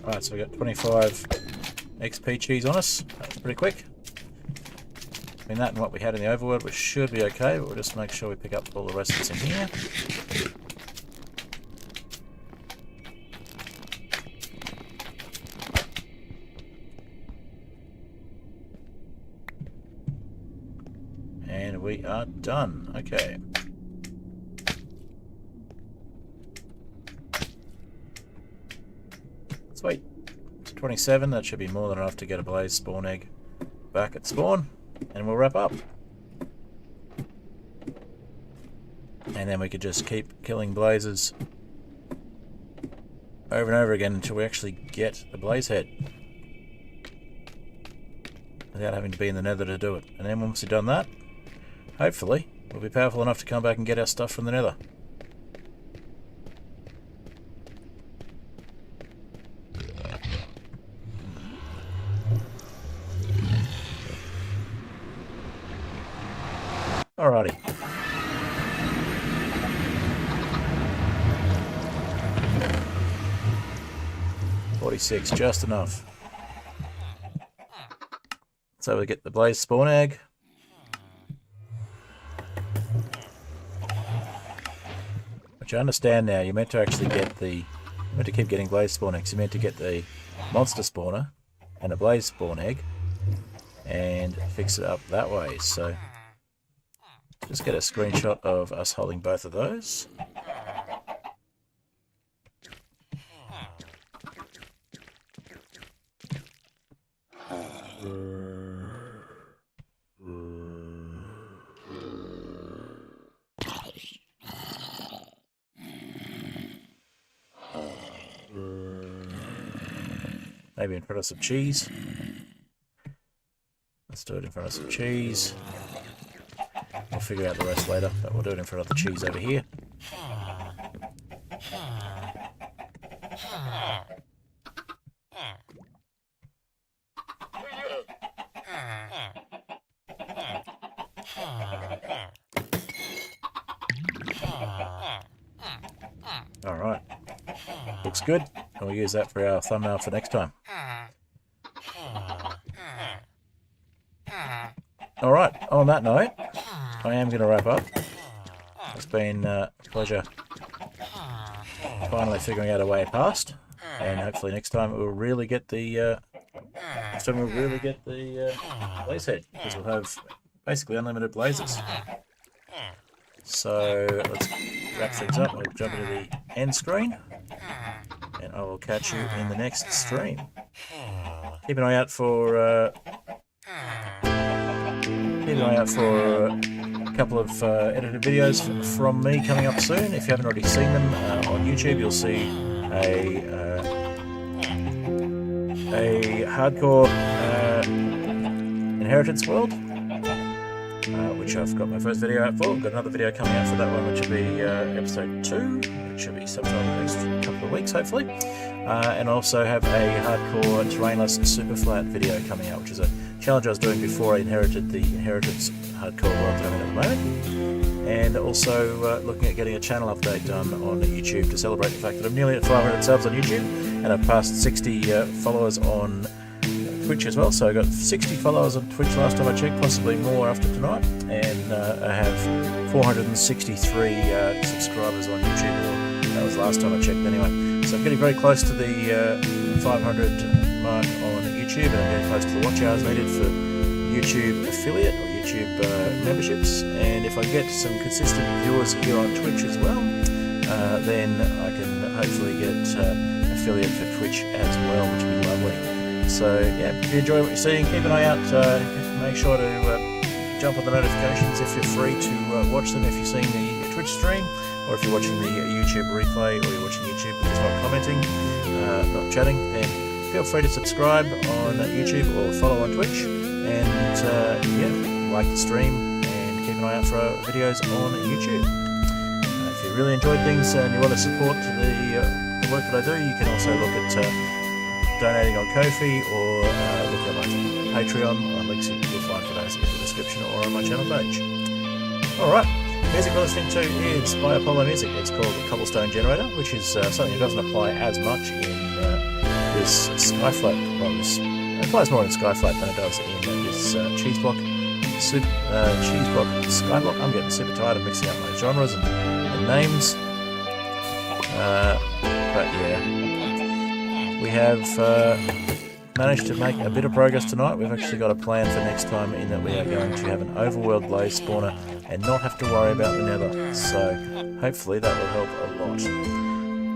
Alright, so we got 25 XP cheese on us. That's pretty quick. Between that and what we had in the overworld, we should be okay, but we'll just make sure we pick up all the rest that's in here. And we are done. Okay. Sweet. It's 27, that should be more than enough to get a blaze spawn egg back at spawn, and we'll wrap up. And then we could just keep killing blazes over and over again until we actually get the blaze head, without having to be in the nether to do it. And then once we've done that, hopefully we'll be powerful enough to come back and get our stuff from the nether. Alrighty. $46, just enough. So we get the blaze spawn egg. Which I understand now, you're meant to actually get the... You're meant to keep getting blaze spawn eggs. You're meant to get the monster spawner and a blaze spawn egg and fix it up that way. So just get a screenshot of us holding both of those. Maybe in front of some cheese. Let's do it in front of some cheese. We'll figure out the rest later, but we'll do it in front of the cheese over here. Alright. Looks good. And we'll use that for our thumbnail for next time. Alright, on that note, I am going to wrap up. It's been a pleasure finally figuring out a way past, and hopefully next time we'll really get the blaze head, because we'll have basically unlimited blazes. So let's wrap things up. I'll jump into the end screen, and I will catch you in the next stream. Keep an eye out for a couple of edited videos from me coming up soon. If you haven't already seen them on YouTube, you'll see a hardcore inheritance world, which I've got my first video out for. I've got another video coming out for that one, which will be episode 2, which should be sometime in the next couple of weeks, hopefully. And also have a hardcore terrainless super flat video coming out, which is a challenge I was doing before I inherited the inheritance hardcore world that I'm in at the moment. And also looking at getting a channel update done on YouTube to celebrate the fact that I'm nearly at 500 subs on YouTube, and I've passed 60 followers on Twitch as well. So I got 60 followers on Twitch last time I checked, possibly more after tonight, and I have 463 subscribers on YouTube. That was last time I checked anyway. So I'm getting very close to the 500 mark on YouTube, and I'm getting close to the watch hours needed for YouTube affiliate or YouTube memberships. And if I get some consistent viewers here on Twitch as well, then I can hopefully get affiliate for Twitch as well, which would be lovely. So yeah, if you enjoy what you're seeing, keep an eye out. Make sure to jump on the notifications if you're free to watch them if you're seeing the Twitch stream, or if you're watching the YouTube replay, or you're watching YouTube but just not commenting, not chatting, then feel free to subscribe on YouTube or follow on Twitch, and yeah, like the stream and keep an eye out for our videos on YouTube. If you really enjoyed things and you want to support the work that I do, you can also look at donating on Ko-fi, or look at my Patreon. Links you'll find for those in the description or on my channel page. Alright, the music we're listening to is by Apollo Music. It's called the Cobblestone Generator, which is something that doesn't apply as much in this Skyfloat. Well, it applies more in Skyfloat than it does in this Cheeseblock Skyblock. I'm getting super tired of mixing up my genres and names. But yeah, we have managed to make a bit of progress tonight. We've actually got a plan for next time, in that we are going to have an overworld blaze spawner and not have to worry about the nether. So hopefully that will help a lot.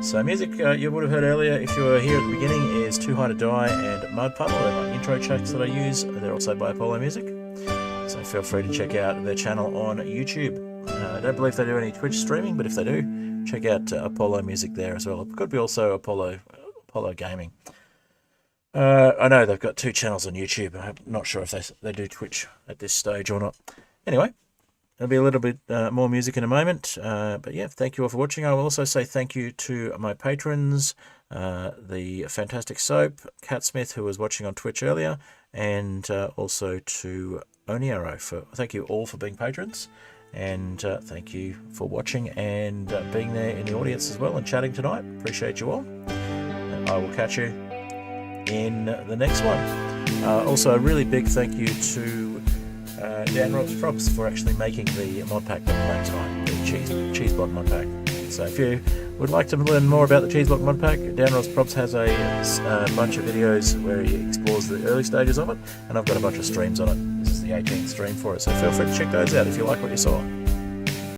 So music you would have heard earlier if you were here at the beginning is Too High to Die and Mud Puddle. They're my intro tracks that I use. They're also by Apollo Music. So feel free to check out their channel on YouTube. I don't believe they do any Twitch streaming, but if they do, check out Apollo Music there as well. It could be also Apollo Gaming. I know they've got 2 channels on YouTube. I'm not sure if they do Twitch at this stage or not. Anyway, there'll be a little bit more music in a moment. But yeah, thank you all for watching. I will also say thank you to my patrons, the Fantastic Soap, Cat Smith, who was watching on Twitch earlier, and also to Oniaro. Thank you all for being patrons, and thank you for watching and being there in the audience as well and chatting tonight. Appreciate you all. And I will catch you in the next one. Also a really big thank you to Dan Rob's Props for actually making the mod pack that we made tonight, the Cheeseblock mod pack. So if you would like to learn more about the Cheeseblock mod pack, Dan Rob's Props has a bunch of videos where he explores the early stages of it, and I've got a bunch of streams on it. This is the 18th stream for it, so feel free to check those out if you like what you saw.